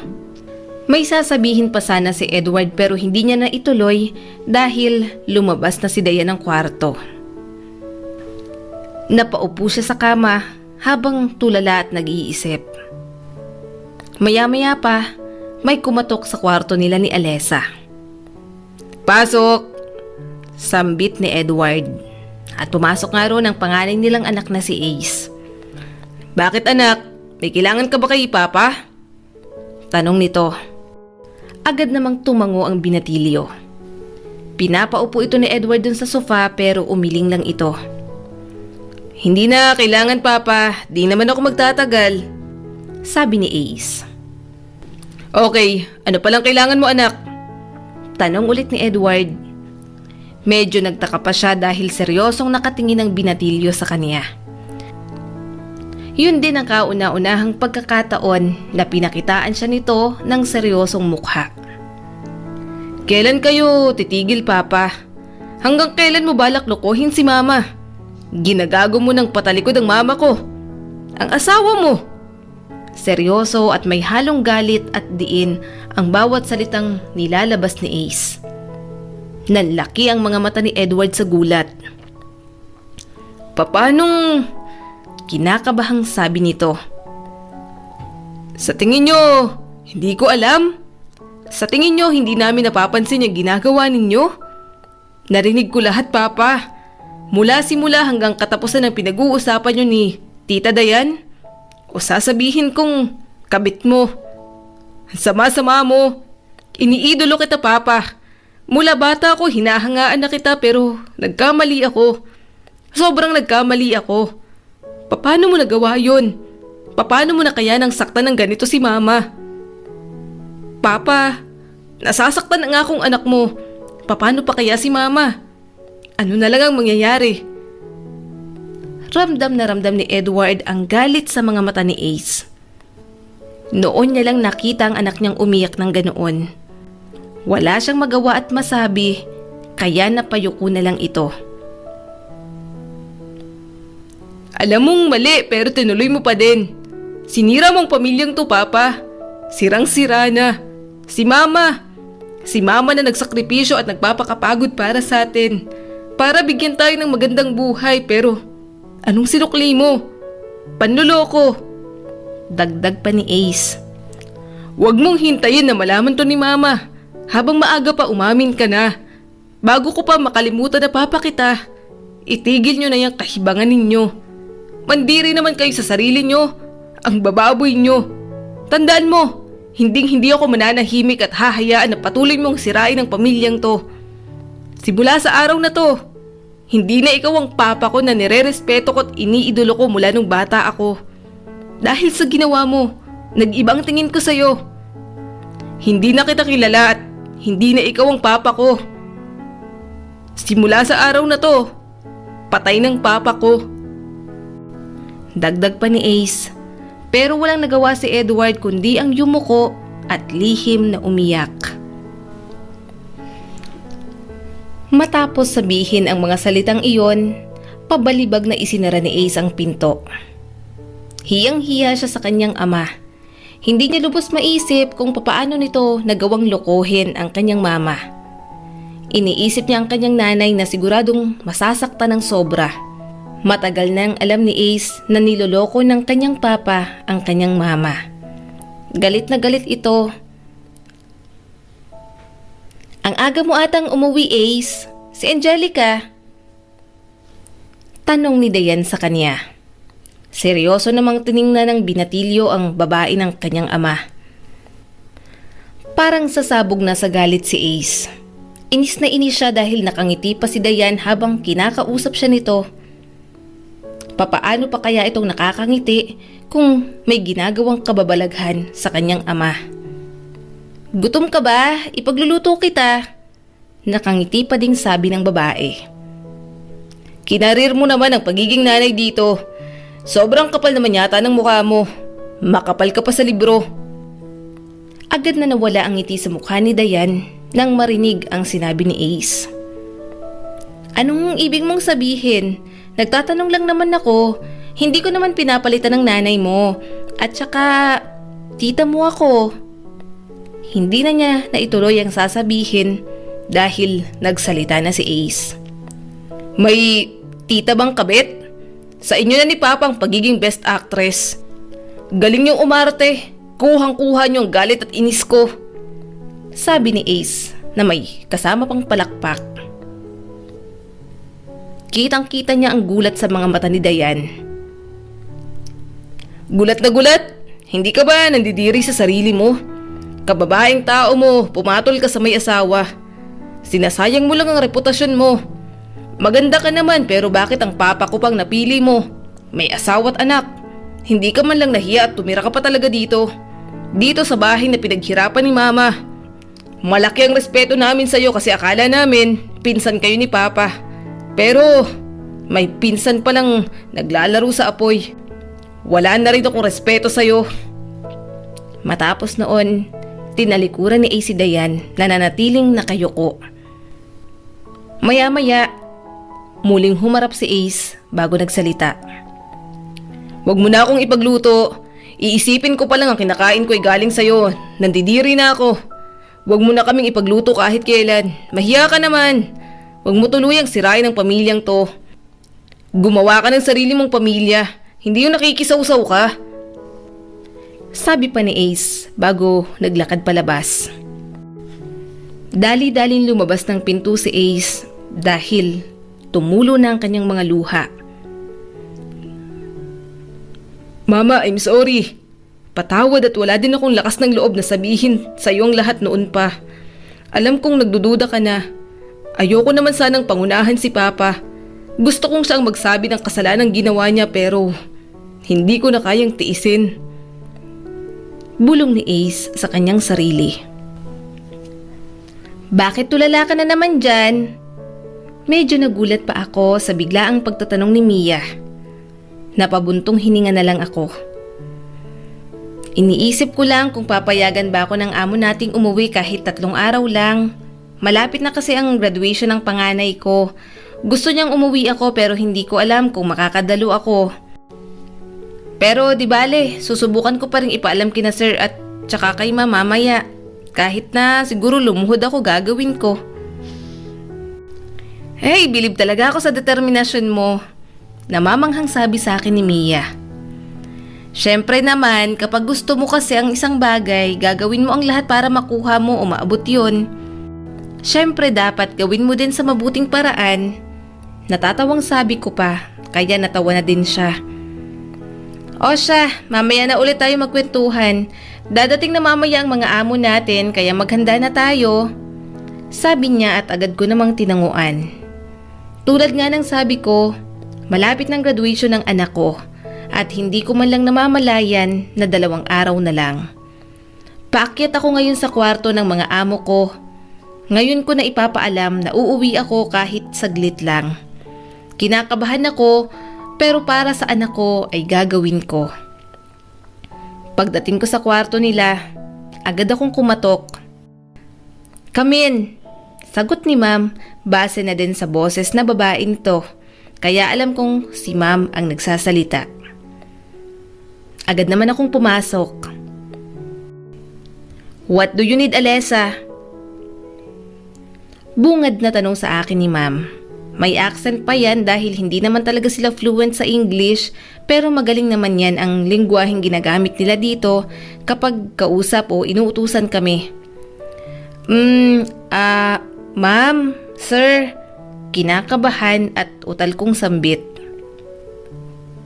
May sasabihin pa sana si Edward pero hindi niya na ituloy dahil lumabas na si Dayan ng kwarto. Napaupo siya sa kama habang tulala at nag-iisip. Maya-maya pa, may kumatok sa kwarto nila ni Alessa. Pasok! Sambit ni Edward. at pumasok nga roon ang panganay nilang anak na si Ace. "Bakit anak? May kailangan ka ba kay Papa?" Tanong nito. Agad namang tumango ang binatilyo. Pinapaupo ito ni Edward dun sa sofa pero umiling lang ito. "Hindi na kailangan Papa, di naman ako magtatagal," sabi ni Ace. "Okay, ano palang kailangan mo anak?" Tanong ulit ni Edward. Medyo nagtaka pa siya dahil seryosong nakatingin ang binatilyo sa kanya. Yun din ang kauna-unahang pagkakataon na pinakitaan siya nito ng seryosong mukha. "Kailan kayo titigil Papa? Hanggang kailan mo balak lokohin si Mama? Ginagago mo ng patalikod ang mama ko. Ang asawa mo." Seryoso at may halong galit at diin ang bawat salitang nilalabas ni Ace. Nanlaki ang mga mata ni Edward sa gulat. "Papanong?" Kinakabahang sabi nito. "Sa tingin nyo, hindi ko alam? Sa tingin nyo, hindi namin napapansin yung ginagawa ninyo? Narinig ko lahat Papa. Mula simula hanggang katapusan ng pinag-uusapan nyo ni Tita Dayan. O sasabihin kong kabit mo. Sama-sama mo. Iniidolo kita Papa. Mula bata ako hinahangaan na kita pero nagkamali ako. Sobrang nagkamali ako. Paano mo nagawa yun? Paano mo na kaya nang saktan ng ganito si Mama? Papa, nasasaktan na nga akong anak mo. Paano pa kaya si Mama? Ano na lang ang mangyayari?" Ramdam na ramdam ni Edward ang galit sa mga mata ni Ace. Noon niya lang nakita ang anak niyang umiyak ng ganoon. Wala siyang magawa at masabi, kaya napayuko na lang ito. "Alam mong mali pero tinuloy mo pa din. Sinira mong pamilyang to Papa. Sirang-sira na. Si Mama na nagsakripisyo at nagpapakapagod para sa atin. Para bigyan tayo ng magandang buhay pero anong sinukli mo? Panluloko." Dagdag pa ni Ace. "Huwag mong hintayin na malaman to ni Mama. Habang maaga pa umamin ka na. Bago ko pa makalimutan na Papa kita. Itigil nyo na yung kahibangan ninyo. Mandiri naman kayo sa sarili nyo. Ang bababoy nyo. Tandaan mo, hindi ako mananahimik at hahayaan na patuloy mong sirain ang pamilyang to. Simula sa araw na to, hindi na ikaw ang Papa ko na nire-respeto ko at iniidolo ko mula nung bata ako. Dahil sa ginawa mo, nag-ibang tingin ko sa'yo. Hindi na kita kilala at hindi na ikaw ang Papa ko. Simula sa araw na to, patay ng Papa ko." Dagdag pa ni Ace, pero walang nagawa si Edward kundi ang yumuko at lihim na umiyak. Matapos sabihin ang mga salitang iyon, pabalibag na isinara ni Ace ang pinto. Hiyang-hiya siya sa kanyang ama. Hindi niya lubos maisip kung papaano nito nagawang lokohin ang kanyang mama. Iniisip niya ang kanyang nanay na siguradong masasaktan ng sobra. Matagal nang alam ni Ace na niloloko ng kanyang papa ang kanyang mama. Galit na galit ito. "Ang aga mo atang umuwi, Ace. Si Angelica?" Tanong ni Dayan sa kanya. Seryoso namang tiningnan ng binatilyo ang babae ng kanyang ama. Parang sasabog na sa galit si Ace. Inis na inis siya dahil nakangiti pa si Dayan habang kinakausap siya nito. Papaano pa kaya itong nakakangiti kung may ginagawang kababalaghan sa kanyang ama? "Gutom ka ba? Ipagluluto kita." Nakangiti pa ding sabi ng babae. "Kinarir mo naman ang pagiging nanay dito. Sobrang kapal naman yata ng mukha mo. Makapal ka pa sa libro." Agad na nawala ang ngiti sa mukha ni Dayan nang marinig ang sinabi ni Ace. "Anong ibig mong sabihin? Nagtatanong lang naman ako. Hindi ko naman pinapalitan ng nanay mo. At saka, tita mo ako." Hindi na niya naituloy ang sasabihin dahil nagsalita na si Ace. "May tita bang kabit? Sa inyo na ni Papa ang pagiging best actress. Galing niyong umarte. Kuhang-kuha niyo ang galit at inis ko." Sabi ni Ace na may kasama pang palakpak. Kitang-kita niya ang gulat sa mga mata ni Dayan. Gulat na gulat? Hindi ka ba nandidiri sa sarili mo? Kababaeng tao mo, pumatol ka sa may asawa. Sinasayang mo lang ang reputasyon mo. Maganda ka naman pero bakit ang papa ko pang napili mo? May asawa at anak. Hindi ka man lang nahiya at tumira ka pa talaga dito. Dito sa bahay na pinaghirapan ni mama. Malaki ang respeto namin sa'yo kasi akala namin pinsan kayo ni papa. Pero may pinsan palang naglalaro sa apoy. Wala na rin akong respeto sa'yo. Matapos noon, tinalikuran ni AC Dayan na nanatiling nakayuko. Maya-maya, muling humarap si Ace bago nagsalita. Huwag mo na akong ipagluto. Iisipin ko pa lang ang kinakain ko ay galing sa'yo. Nandidiri na ako. Huwag mo na kaming ipagluto kahit kailan. Mahiya ka naman. Huwag mo tuluyang sirain ang pamilyang to. Gumawa ka ng sarili mong pamilya. Hindi yung nakikisaw-saw ka. Sabi pa ni Ace bago naglakad palabas. Dali-daling lumabas ng pinto si Ace dahil tumulo na ang kanyang mga luha. Mama, I'm sorry. Patawad at wala din akong lakas ng loob na sabihin sa iyo ang lahat noon pa. Alam kong nagdududa ka na. Ayoko naman sanang pangunahan si Papa. Gusto kong siyang magsabi ng kasalanang ginawa niya pero hindi ko na kayang tiisin. Bulong ni Ace sa kanyang sarili. Bakit tulala ka na naman dyan? Medyo nagulat pa ako sa biglaang pagtatanong ni Mia. Napabuntong hininga na lang ako. Iniisip ko lang kung papayagan ba ako ng amo nating umuwi kahit 3 araw lang. Malapit na kasi ang graduation ng panganay ko. Gusto niyang umuwi ako pero hindi ko alam kung makakadalo ako. Pero di bale, susubukan ko pa rin ipaalam kina sir at tsaka kay mamaya. Kahit na siguro lumuhod ako, gagawin ko. Hey, bilib talaga ako sa determinasyon mo. Namamanghang sabi sa akin ni Mia. Syempre naman, kapag gusto mo kasi ang isang bagay, gagawin mo ang lahat para makuha mo o maabot yun. Syempre dapat gawin mo din sa mabuting paraan. Natatawang sabi ko pa, kaya natawa na din siya. O siya, mamaya na ulit tayo magkwentuhan. Dadating na mamaya ang mga amo natin kaya maghanda na tayo. Sabi niya at agad ko namang tinanguan. Tulad nga ng sabi ko, malapit ng graduation ng anak ko at hindi ko man lang namamalayan na 2 araw na lang. Paakyat ako ngayon sa kwarto ng mga amo ko. Ngayon ko na ipapaalam na uuwi ako kahit saglit lang. Kinakabahan ako pero para sa anak ko ay gagawin ko. Pagdating ko sa kwarto nila, agad akong kumatok. Come in, sagot ni ma'am base na din sa boses na babaeng to. Kaya alam kong si ma'am ang nagsasalita. Agad naman akong pumasok. What do you need, Alessa? Bungad na tanong sa akin ni ma'am. May accent pa yan dahil hindi naman talaga sila fluent sa English pero magaling naman yan ang lingwaheng ginagamit nila dito kapag kausap o inuutusan kami. Ma'am, sir, kinakabahan at utal kong sambit.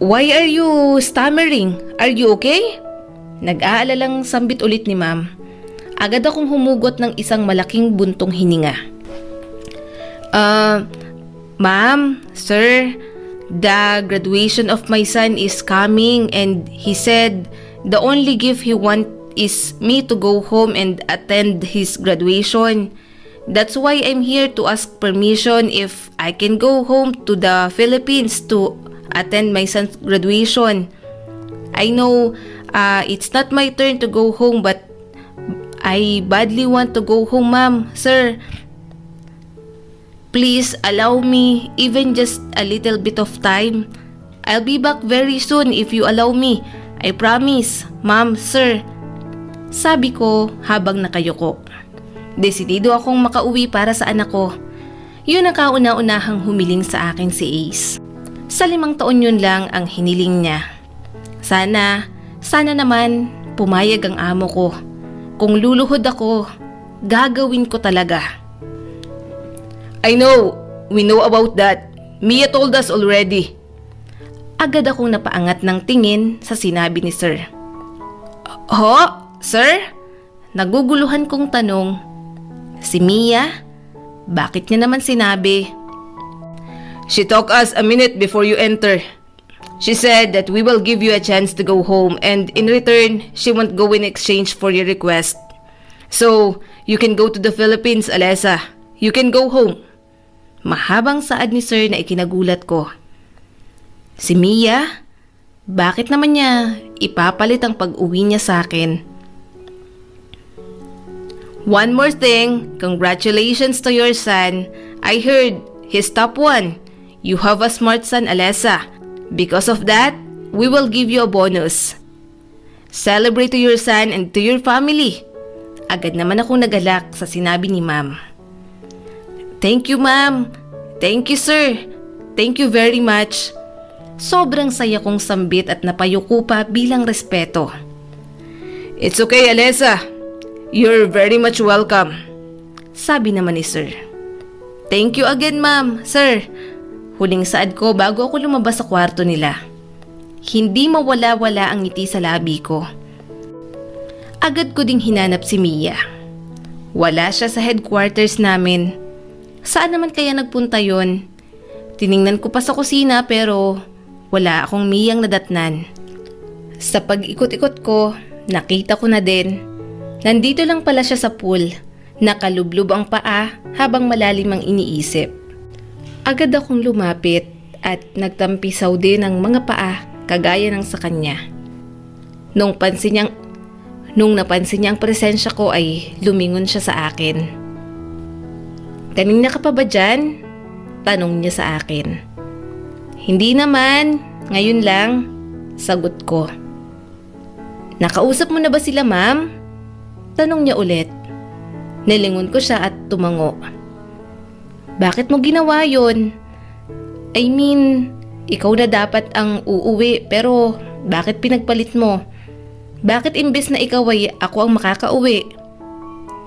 Why are you stammering? Are you okay? Nag-aalalang sambit ulit ni ma'am. Agad akong humugot ng isang malaking buntong hininga. Ma'am, sir, the graduation of my son is coming and he said the only gift he want is me to go home and attend his graduation. That's why I'm here to ask permission if I can go home to the Philippines to attend my son's graduation. I know it's not my turn to go home but I badly want to go home, ma'am, sir. Please allow me even just a little bit of time. I'll be back very soon if you allow me. I promise, ma'am, sir. Sabi ko habang nakayuko. Desidido akong makauwi para sa anak ko. Yun ang kauna-unahang humiling sa akin si Ace. Sa 5 taon yun lang ang hiniling niya. Sana naman pumayag ang amo ko. Kung luluhod ako, gagawin ko talaga. I know, we know about that. Mia told us already. Agad akong napaangat ng tingin sa sinabi ni Sir. Ho? Sir? Naguguluhan kong tanong. Si Mia? Bakit niya naman sinabi? She took us a minute before you enter. She said that we will give you a chance to go home and in return, she won't go in exchange for your request. So, you can go to the Philippines, Alessa. You can go home. Mahabang saad ni Sir na ikinagulat ko. Si Mia? Bakit naman niya ipapalit ang pag-uwi niya sa akin? One more thing, congratulations to your son. I heard he's top 1. You have a smart son, Alessa. Because of that, we will give you a bonus. Celebrate to your son and to your family. Agad naman akong nagalak sa sinabi ni Ma'am. Thank you, Ma'am. Thank you, Sir. Thank you very much. Sobrang saya kong sambit at napayuko pa bilang respeto. It's okay, Alessa. You're very much welcome. Sabi naman ni Sir. Thank you again, Ma'am, Sir. Huling saad ko bago ako lumabas sa kwarto nila. Hindi mawala-wala ang ngiti sa labi ko. Agad ko ding hinanap si Mia. Wala siya sa headquarters namin. Saan naman kaya nagpunta yon? Tiningnan ko pa sa kusina pero wala akong Miyang nadatnan. Sa pag-ikot-ikot ko, nakita ko na din. Nandito lang pala siya sa pool. Nakalublob ang paa habang malalim ang iniisip. Agad akong lumapit at nagtampisaw din ang mga paa kagaya ng sa kanya. Nung napansin niya ang presensya ko ay lumingon siya sa akin. Kanina ka pa ba dyan? Tanong niya sa akin. Hindi naman, ngayon lang, sagot ko. Nakausap mo na ba sila, Ma'am? Tanong niya ulit. Nilingon ko siya at tumango. Bakit mo ginawa yon? I mean, ikaw na dapat ang uuwi pero bakit pinagpalit mo? Bakit imbes na ikaw ay ako ang makakauwi?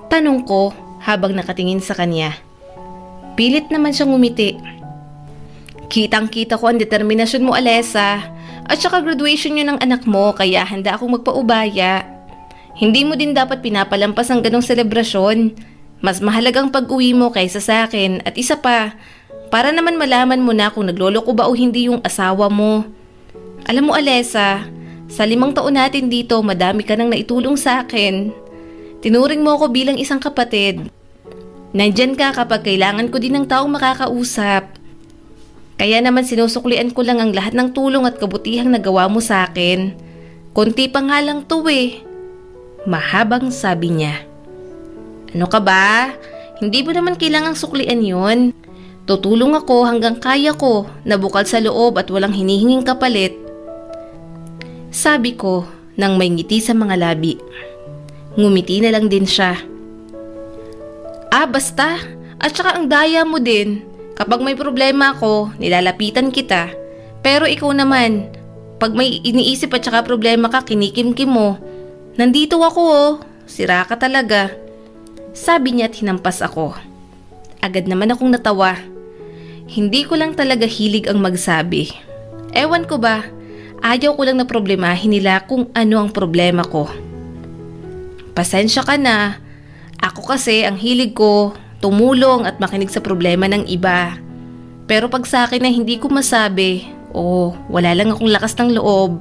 Tanong ko habang nakatingin sa kanya. Pilit naman siyang ngumiti. Kitang-kita ko ang determinasyon mo, Alessa. At saka graduation yun ng anak mo kaya handa akong magpaubaya. Hindi mo din dapat pinapalampas ang ganong selebrasyon. Mas mahalagang pag-uwi mo kaysa sa akin at isa pa, para naman malaman mo na kung nagloloko ba o hindi yung asawa mo. Alam mo, Alessa, sa 5 taon natin dito, madami ka nang naitulong sa akin. Tinuring mo ako bilang isang kapatid. Nandyan ka kapag kailangan ko din ng taong makakausap. Kaya naman sinusuklian ko lang ang lahat ng tulong at kabutihang nagawa mo sa akin. Konti pa nga lang to eh. Mahabang sabi niya. Ano ka ba? Hindi mo naman kailangang suklian yun. Tutulong ako hanggang kaya ko na bukal sa loob at walang hinihinging kapalit. Sabi ko nang may ngiti sa mga labi. Ngumiti na lang din siya. Basta. At saka ang daya mo din. Kapag may problema ako, nilalapitan kita. Pero ikaw naman, pag may iniisip at saka problema ka, kinikimkim mo. Nandito ako oh. Sira ka talaga. Sabi niya at hinampas ako. Agad naman akong natawa. Hindi ko lang talaga hilig ang magsabi. Ewan ko ba, ayaw ko lang na problemahin nila kung ano ang problema ko. Pasensya ka na. Ako kasi ang hilig ko, tumulong at makinig sa problema ng iba. Pero pag sa akin na hindi ko masabi, wala lang akong lakas ng loob.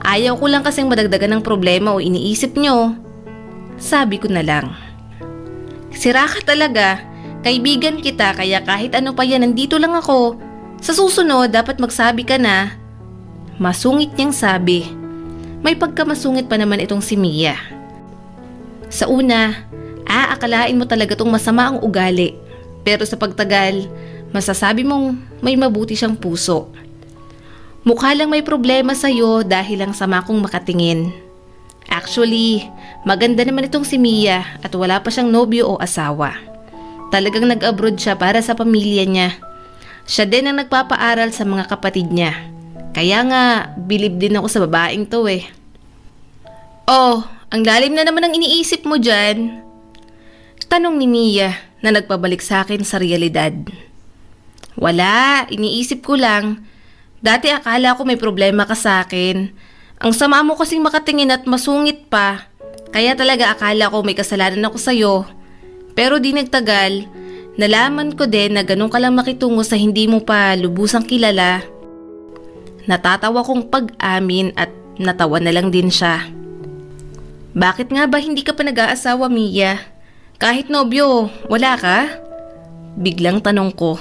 Ayaw ko lang kasing madagdagan ng problema o iniisip nyo. Sabi ko na lang. Sira ka talaga. Kaibigan kita kaya kahit ano pa yan nandito lang ako. Sa susunod dapat magsabi ka na. Masungit niyang sabi. May pagkamasungit pa naman itong si Mia. Sa una, akalain mo talaga tong masama ang ugali. Pero sa pagtagal, masasabi mong may mabuti siyang puso. Mukha lang may problema sa'yo dahil lang sama kong makatingin. Actually, maganda naman itong si Mia at wala pa siyang nobyo o asawa. Talagang nag-abroad siya para sa pamilya niya. Siya din ang nagpapaaral sa mga kapatid niya. Kaya nga, bilib din ako sa babaeng to eh. Ang lalim na naman ang iniisip mo dyan. Tanong ni Mia na nagpabalik sa akin sa realidad. Wala, iniisip ko lang. Dati akala ko may problema ka sa akin. Ang sama mo kasing makatingin at masungit pa. Kaya talaga akala ko may kasalanan ako sa'yo. Pero di nagtagal, nalaman ko din na ganun ka lang makitungo sa hindi mo pa lubusang kilala. Natatawa kong pag-amin at natawa na lang din siya. Bakit nga ba hindi ka pa nag-aasawa, Mia? Kahit nobyo, wala ka? Biglang tanong ko.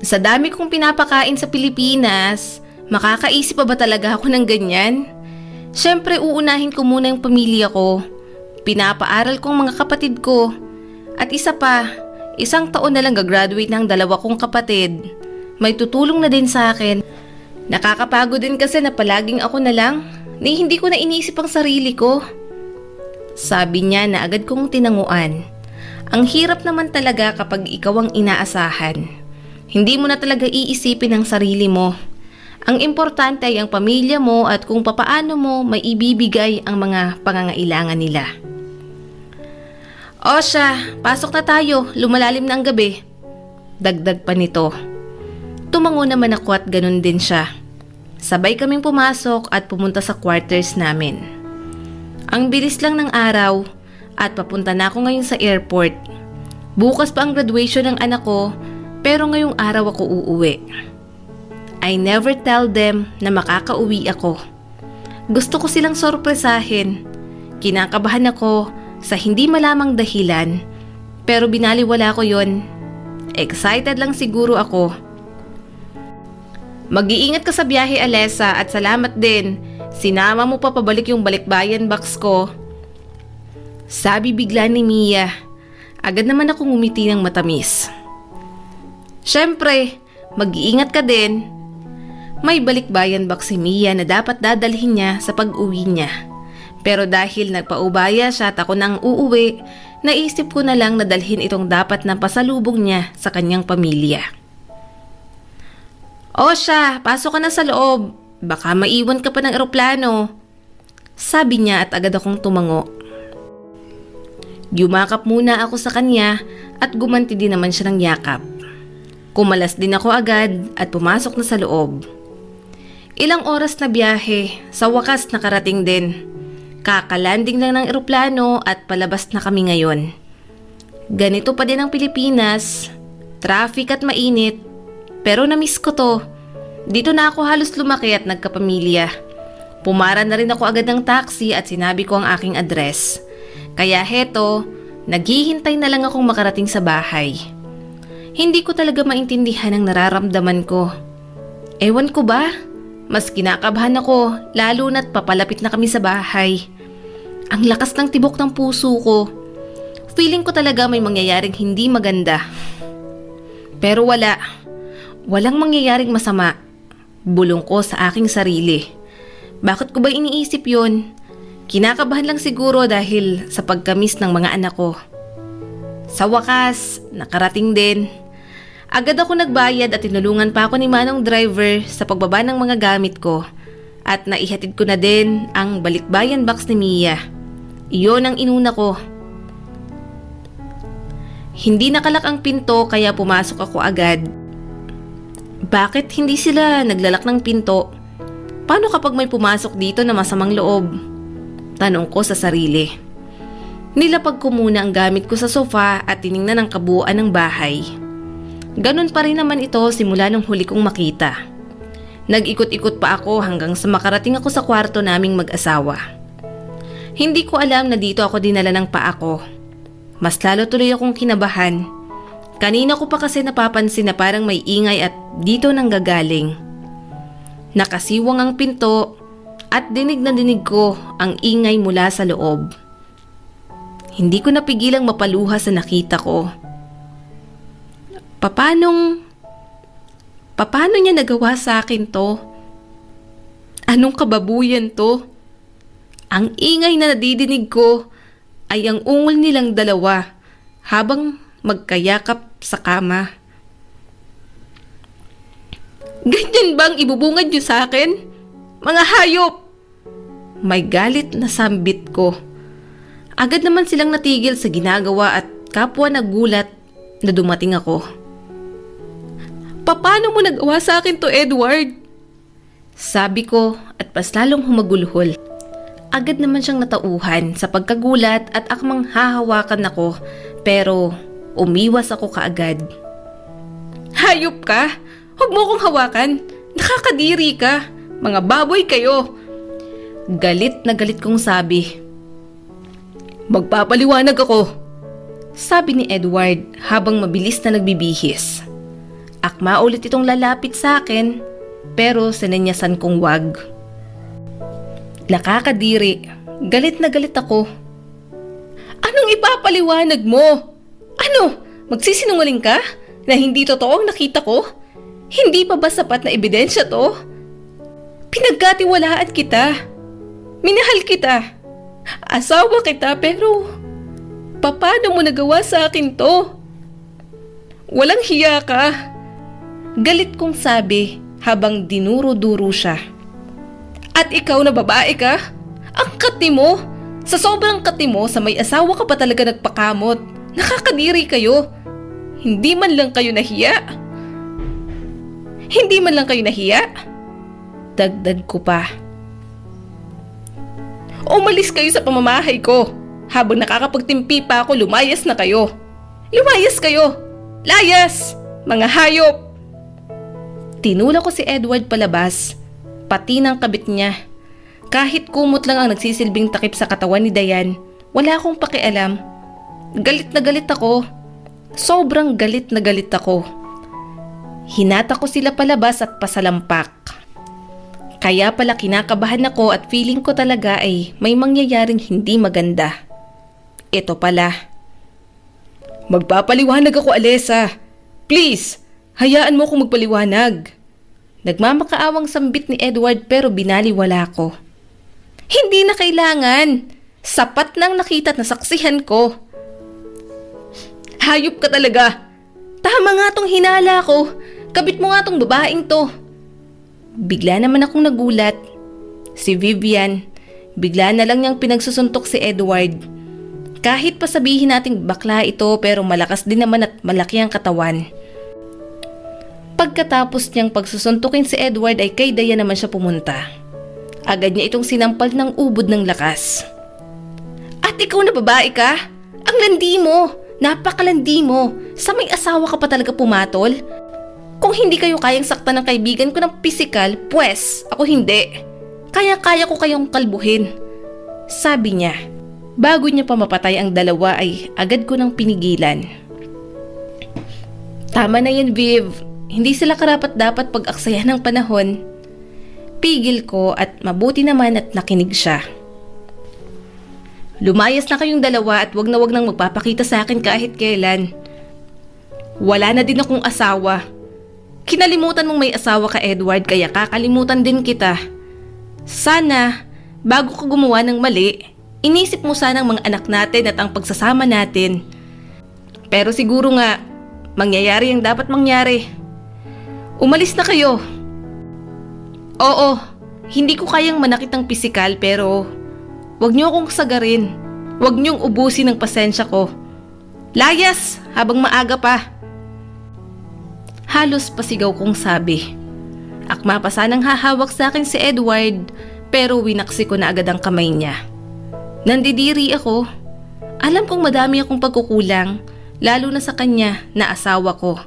Sa dami kong pinapakain sa Pilipinas, makakaisip pa ba talaga ako ng ganyan? Siyempre uunahin ko muna yung pamilya ko. Pinapaaral kong mga kapatid ko. At isa pa, 1 taon na lang gagraduate ng 2 kong kapatid. May tutulong na din sa akin. Nakakapagod din kasi na palaging ako na lang. Ni hindi ko na iniisip ang sarili ko. Sabi niya na agad kong tinanguan. Ang hirap naman talaga kapag ikaw ang inaasahan. Hindi mo na talaga iisipin ang sarili mo. Ang importante ay ang pamilya mo at kung papaano mo maibibigay ang mga pangangailangan nila. O siya, pasok na tayo, lumalalim na ang gabi. Dagdag pa nito. Tumango naman ako at ganun din siya. Sabay kaming pumasok at pumunta sa quarters namin. Ang bilis lang ng araw at papunta na ako ngayon sa airport. Bukas pa ang graduation ng anak ko pero ngayong araw ako uuwi. I never tell them na makakauwi ako. Gusto ko silang sorpresahin. Kinakabahan ako sa hindi malamang dahilan pero binaliwala ko yon. Excited lang siguro ako. Mag-iingat ka sa biyahe, Alessa, at salamat din. Sinama mo pa pabalik yung balikbayan box ko. Sabi bigla ni Mia. Agad naman akong ngumiti ng matamis. Siyempre, mag-iingat ka din. May balikbayan box si Mia na dapat dadalhin niya sa pag-uwi niya. Pero dahil nagpaubaya siya at ako nang uuwi, naisip ko na lang na dalhin itong dapat na pasalubong niya sa kanyang pamilya. O siya, pasok ka na sa loob. Baka maiwan ka pa ng eroplano. Sabi niya at agad akong tumango. Yumakap muna ako sa kanya at gumanti din naman siya ng yakap. Kumalas din ako agad at pumasok na sa loob. Ilang oras na biyahe, sa wakas nakarating din. Kakalanding lang ng eroplano at palabas na kami ngayon. Ganito pa din ang Pilipinas, traffic at mainit, pero namiss ko to. Dito na ako halos lumaki at nagkapamilya. Pumara na rin ako agad ng taxi at sinabi ko ang aking address. Kaya heto, naghihintay na lang akong makarating sa bahay. Hindi ko talaga maintindihan ang nararamdaman ko. Ewan ko ba? Mas kinakabahan ako lalo na't papalapit na kami sa bahay. Ang lakas ng tibok ng puso ko. Feeling ko talaga may mangyayaring hindi maganda. Pero wala. Walang mangyayaring masama. Bulong ko sa aking sarili. Bakit ko ba iniisip yon? Kinakabahan lang siguro dahil sa pagkamis ng mga anak ko. Sa wakas, nakarating din. Agad ako nagbayad at tinulungan pa ako ni Manong driver sa pagbaba ng mga gamit ko at naihatid ko na din ang balikbayan box ni Mia. Iyon ang inuna ko. Hindi nakalak ang pinto kaya pumasok ako agad. Bakit hindi sila naglalak ng pinto? Paano kapag may pumasok dito na masamang loob? Tanong ko sa sarili. Nilapag ko muna ang gamit ko sa sofa at tiningnan ang kabuuan ng bahay. Ganon pa rin naman ito simula nung huli kong makita. Nag-ikot-ikot pa ako hanggang sa makarating ako sa kwarto naming mag-asawa. Hindi ko alam na dito ako dinala ng paa ko. Mas lalo tuloy akong kinabahan. Kanina ko pa kasi napapansin na parang may ingay at dito nanggagaling. Nakasiwang ang pinto at dinig na dinig ko ang ingay mula sa loob. Hindi ko napigilang mapaluha sa nakita ko. Paano niya nagawa sa akin to? Anong kababuyan to? Ang ingay na nadidinig ko ay ang ungol nilang dalawa habang magkayakap sa kama. Ganyan bang ibubungad niyo sa akin? Mga hayop! May galit na sambit ko. Agad naman silang natigil sa ginagawa at kapwa nagulat na dumating ako. Paano mo nagawa sa akin to, Edward? Sabi ko at mas lalong humagulhol. Agad naman siyang natauhan sa pagkagulat at akmang hahawakan ako pero umiwas ako kaagad. Hayop ka? Huwag mo akong hawakan. Nakakadiri ka. Mga baboy kayo. Galit na galit kong sabi. Magpapaliwanag ako. Sabi ni Edward habang mabilis na nagbibihis. Akma ulit itong lalapit sa akin pero sinenyasan kong wag. Nakakadiri. Galit na galit ako. Anong ipapaliwanag mo? Ano? Magsisinungaling ka? Na hindi totoo ang nakita ko? Hindi pa ba sapat na ebidensya to? Pinagkatiwalaan kita. Minahal kita. Asawa kita pero paano mo nagawa sa akin to? Walang hiya ka. Galit kong sabi habang dinuro-duro siya. At ikaw na babae ka? Ang kati mo! Sa sobrang kati mo, sa may asawa ka pa talaga nagpakamot. Nakakadiri kayo. Hindi man lang kayo nahiya. Hindi man lang kayo nahiya? Dagdag ko pa. Umalis kayo sa pamamahay ko. Habang nakakapagtimpi pa ako, lumayas na kayo. Lumayas kayo! Layas! Mga hayop! Tinula ko si Edward palabas, pati ng kabit niya. Kahit kumot lang ang nagsisilbing takip sa katawan ni Dayan, wala akong pakialam. Galit na galit ako. Sobrang galit na galit ako. Hinata ko sila palabas at pasalampak. Kaya pala kinakabahan ako at feeling ko talaga ay may mangyayaring hindi maganda. Ito pala. Magpapaliwanag ako, Alessa. Please, hayaan mo akong magpaliwanag. Nagmamakaawang sambit ni Edward pero binaliwala ko. Hindi na kailangan. Sapat nang nakita at nasaksihan ko. Hayop ka talaga. Tama nga tong hinala ko. Kabit mo nga tong babaeng to. Bigla naman akong nagulat. Si Vivian, bigla na lang niyang pinagsusuntok si Edward. Kahit pa sabihin nating bakla ito pero malakas din naman at malaki ang katawan. Pagkatapos niyang pagsusuntukin si Edward ay kay Dayan naman siya pumunta. Agad niya itong sinampal ng ubod ng lakas. At ikaw na babae ka? Ang landi mo! Napakalandi mo! Sa may asawa ka pa talaga pumatol? Kung hindi kayo kayang saktan ng kaibigan ko ng pisikal, pwes, ako hindi. Kaya-kaya ko kayong kalbuhin. Sabi niya. Bago niya pa mapatay ang dalawa ay agad ko nang pinigilan. Tama na yan, Viv. Hindi sila karapat-dapat pag-aksayan ng panahon. Pigil ko at mabuti naman at nakinig siya. Lumayas na kayong dalawa at wag nang magpapakita sa akin kahit kailan. Wala na din akong asawa. Kinalimutan mong may asawa ka, Edward, kaya kakalimutan din kita. Sana, bago ka gumawa ng mali, inisip mo sana ang mga anak natin at ang pagsasama natin. Pero siguro nga, mangyayari ang dapat mangyari. Umalis na kayo. Oo, hindi ko kayang manakit ng pisikal pero wag niyo akong sagarin. Wag niyong ubusin ang pasensya ko. Layas habang maaga pa. Halos pasigaw kong sabi. Akma pa sanang hahawak sa akin si Edward pero winaksi ko na agad ang kamay niya. Nandidiri ako. Alam kong madami akong pagkukulang lalo na sa kanya na asawa ko.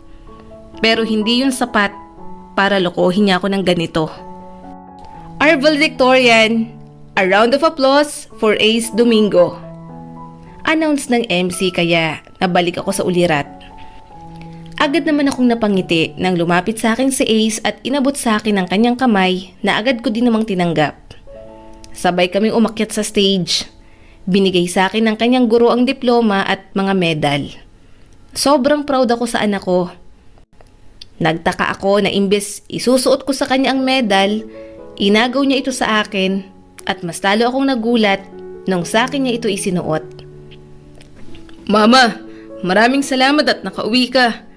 Pero hindi yun sapat para lokohin niya ako ng ganito. Our valedictorian, a round of applause for Ace Domingo. Announce ng MC kaya nabalik ako sa ulirat. Agad naman akong napangiti nang lumapit sa akin si Ace at inabot sa akin ang kanyang kamay na agad ko din namang tinanggap. Sabay kaming umakyat sa stage. Binigay sa akin ng kanyang guro ang diploma at mga medal. Sobrang proud ako sa anak ko. Nagtaka ako na imbes isusuot ko sa kanya ang medal, inagaw niya ito sa akin at mas lalo akong nagulat nung sa akin niya ito isinuot. Mama, maraming salamat at nakauwi ka.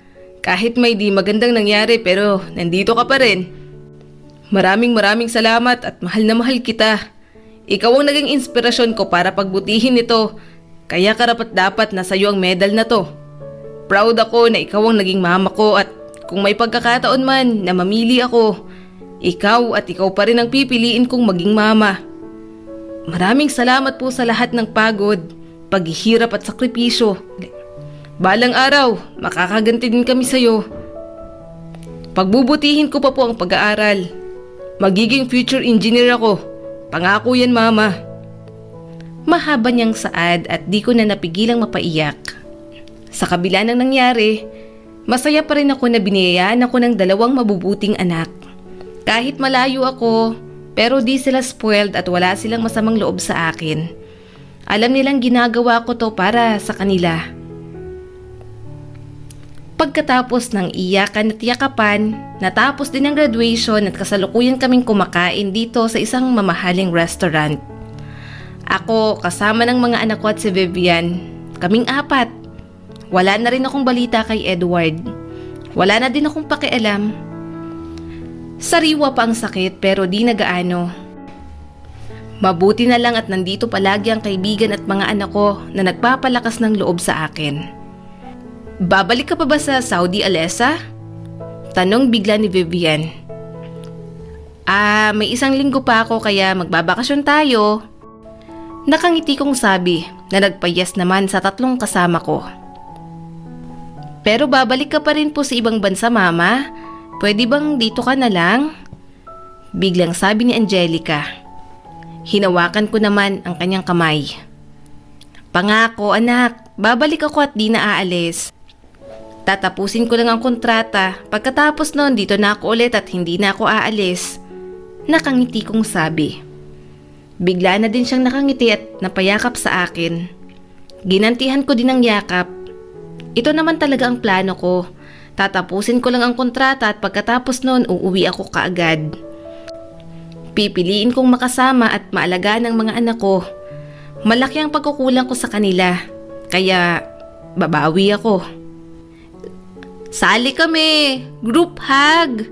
Kahit may di magandang nangyari pero nandito ka pa rin. Maraming salamat at mahal na mahal kita. Ikaw ang naging inspirasyon ko para pagbutihin ito. Kaya karapat dapat na sa'yo ang medal na to. Proud ako na ikaw ang naging mama ko at kung may pagkakataon man na mamili ako, ikaw at ikaw pa rin ang pipiliin kong maging mama. Maraming salamat po sa lahat ng pagod, paghihirap at sakripisyo. Balang araw, makakaganti din kami sa'yo. Pagbubutihin ko pa po ang pag-aaral. Magiging future engineer ako. Pangako yan, mama. Mahaba niyang saad at di ko na napigilang mapaiyak. Sa kabila ng nangyari, masaya pa rin ako na biniyayaan ako ng 2 mabubuting anak. Kahit malayo ako, pero di sila spoiled at wala silang masamang loob sa akin. Alam nilang ginagawa ko to para sa kanila. Pagkatapos ng iyakan at yakapan, natapos din ang graduation at kasalukuyan kaming kumakain dito sa isang mamahaling restaurant. Ako kasama ng mga anak ko at si Vivian, kaming 4. Wala na rin akong balita kay Edward. Wala na din akong pakialam. Sariwa pa ang sakit pero di nagaano. Mabuti na lang at nandito palagi ang kaibigan at mga anak ko na nagpapalakas ng loob sa akin. Babalik ka pa ba sa Saudi, Alessa? Tanong bigla ni Vivian. May 1 linggo pa ako kaya magbabakasyon tayo. Nakangiti kong sabi na nagpayas naman sa 3 kasama ko. Pero babalik ka pa rin po sa ibang bansa, mama? Pwede bang dito ka na lang? Biglang sabi ni Angelica. Hinawakan ko naman ang kanyang kamay. Pangako anak, babalik ako at di na aalis. Tatapusin ko lang ang kontrata, pagkatapos noon dito na ako ulit at hindi na ako aalis. Nakangiti kong sabi. Bigla na din siyang nakangiti at napayakap sa akin. Ginantihan ko din ang yakap. Ito naman talaga ang plano ko. Tatapusin ko lang ang kontrata at pagkatapos noon uuwi ako kaagad. Pipiliin kong makasama at maalagaan ang mga anak ko. Malaki ang pagkukulang ko sa kanila, kaya babawi ako. Sali kami! Group hug!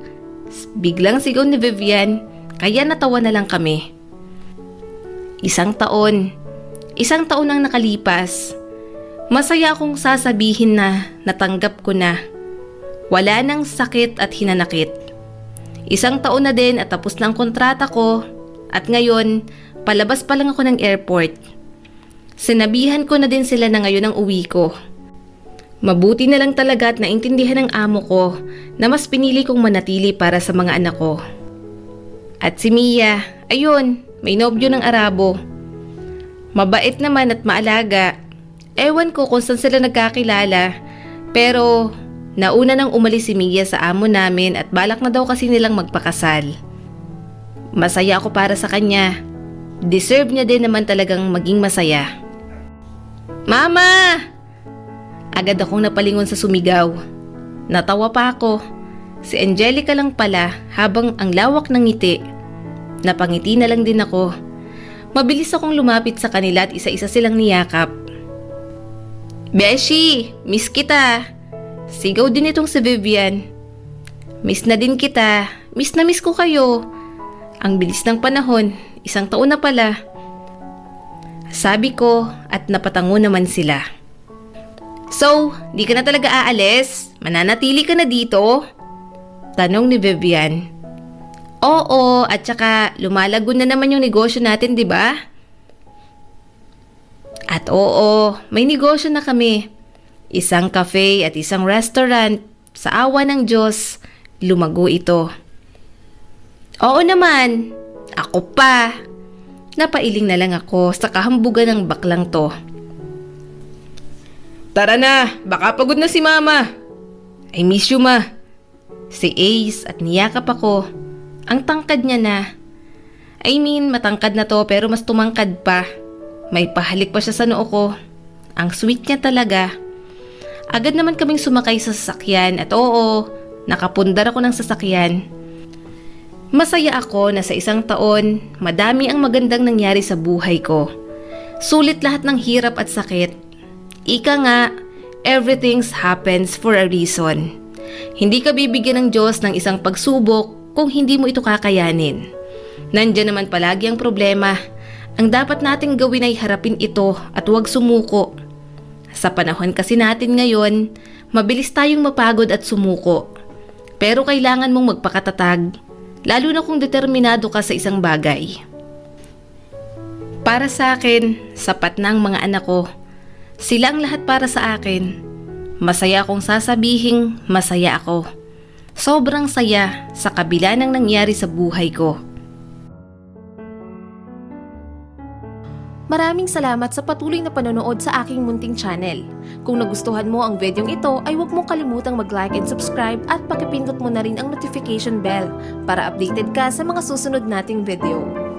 Biglang sigaw ni Vivian, kaya natawa na lang kami. 1 taon. 1 taon ang nakalipas. Masaya akong sasabihin na natanggap ko na. Wala nang sakit at hinanakit. 1 taon na din at tapos na ang kontrata ko at ngayon, palabas pa lang ako ng airport. Sinabihan ko na din sila na ngayon ang uwi ko. Mabuti na lang talaga at naintindihan ng amo ko na mas pinili kong manatili para sa mga anak ko. At si Mia, ayun, may nobyo ng Arabo. Mabait naman at maalaga. Ewan ko kung saan sila nagkakilala, pero nauna nang umalis si Mia sa amo namin at balak na daw kasi nilang magpakasal. Masaya ako para sa kanya. Deserve niya din naman talagang maging masaya. Mama! Agad akong napalingon sa sumigaw. Natawa pa ako. Si Angelica lang pala habang ang lawak ng ngiti. Napangiti na lang din ako. Mabilis akong lumapit sa kanila at isa-isa silang niyakap. Beshi, miss kita. Sigaw din itong si Vivian. Miss na din kita. Miss na miss ko kayo. Ang bilis ng panahon. 1 taon na pala. Sabi ko at napatango naman sila. So, di ka na talaga aalis? Mananatili ka na dito? Tanong ni Vivian. Oo, at saka lumalago na naman yung negosyo natin, di ba? At oo, may negosyo na kami. 1 cafe at 1 restaurant. Sa awa ng Diyos, lumago ito. Oo naman, ako pa. Napailing na lang ako sa kahambugan ng baklang to. Tara na, baka pagod na si mama. I miss you, ma. Si Ace at niyakap ako. Ang tangkad niya na. I mean, matangkad na to pero mas tumangkad pa. May pahalik pa siya sa noo ko. Ang sweet niya talaga. Agad naman kaming sumakay sa sasakyan at oo, nakapundar ako ng sasakyan. Masaya ako na sa 1 taon, madami ang magandang nangyari sa buhay ko. Sulit lahat ng hirap at sakit. Ika nga, everything happens for a reason. Hindi ka bibigyan ng Diyos ng isang pagsubok kung hindi mo ito kakayanin. Nandiyan naman palagi ang problema. Ang dapat nating gawin ay harapin ito at huwag sumuko. Sa panahon kasi natin ngayon, mabilis tayong mapagod at sumuko. Pero kailangan mong magpakatatag, lalo na kung determinado ka sa isang bagay. Para sa akin, sapat na ang mga anak ko. Sila ang lahat para sa akin. Masaya akong sasabihing masaya ako. Sobrang saya sa kabila ng nangyari sa buhay ko. Maraming salamat sa patuloy na panonood sa aking munting channel. Kung nagustuhan mo ang videong ito ay huwag mong kalimutang mag-like and subscribe at pakipindot mo na rin ang notification bell para updated ka sa mga susunod nating video.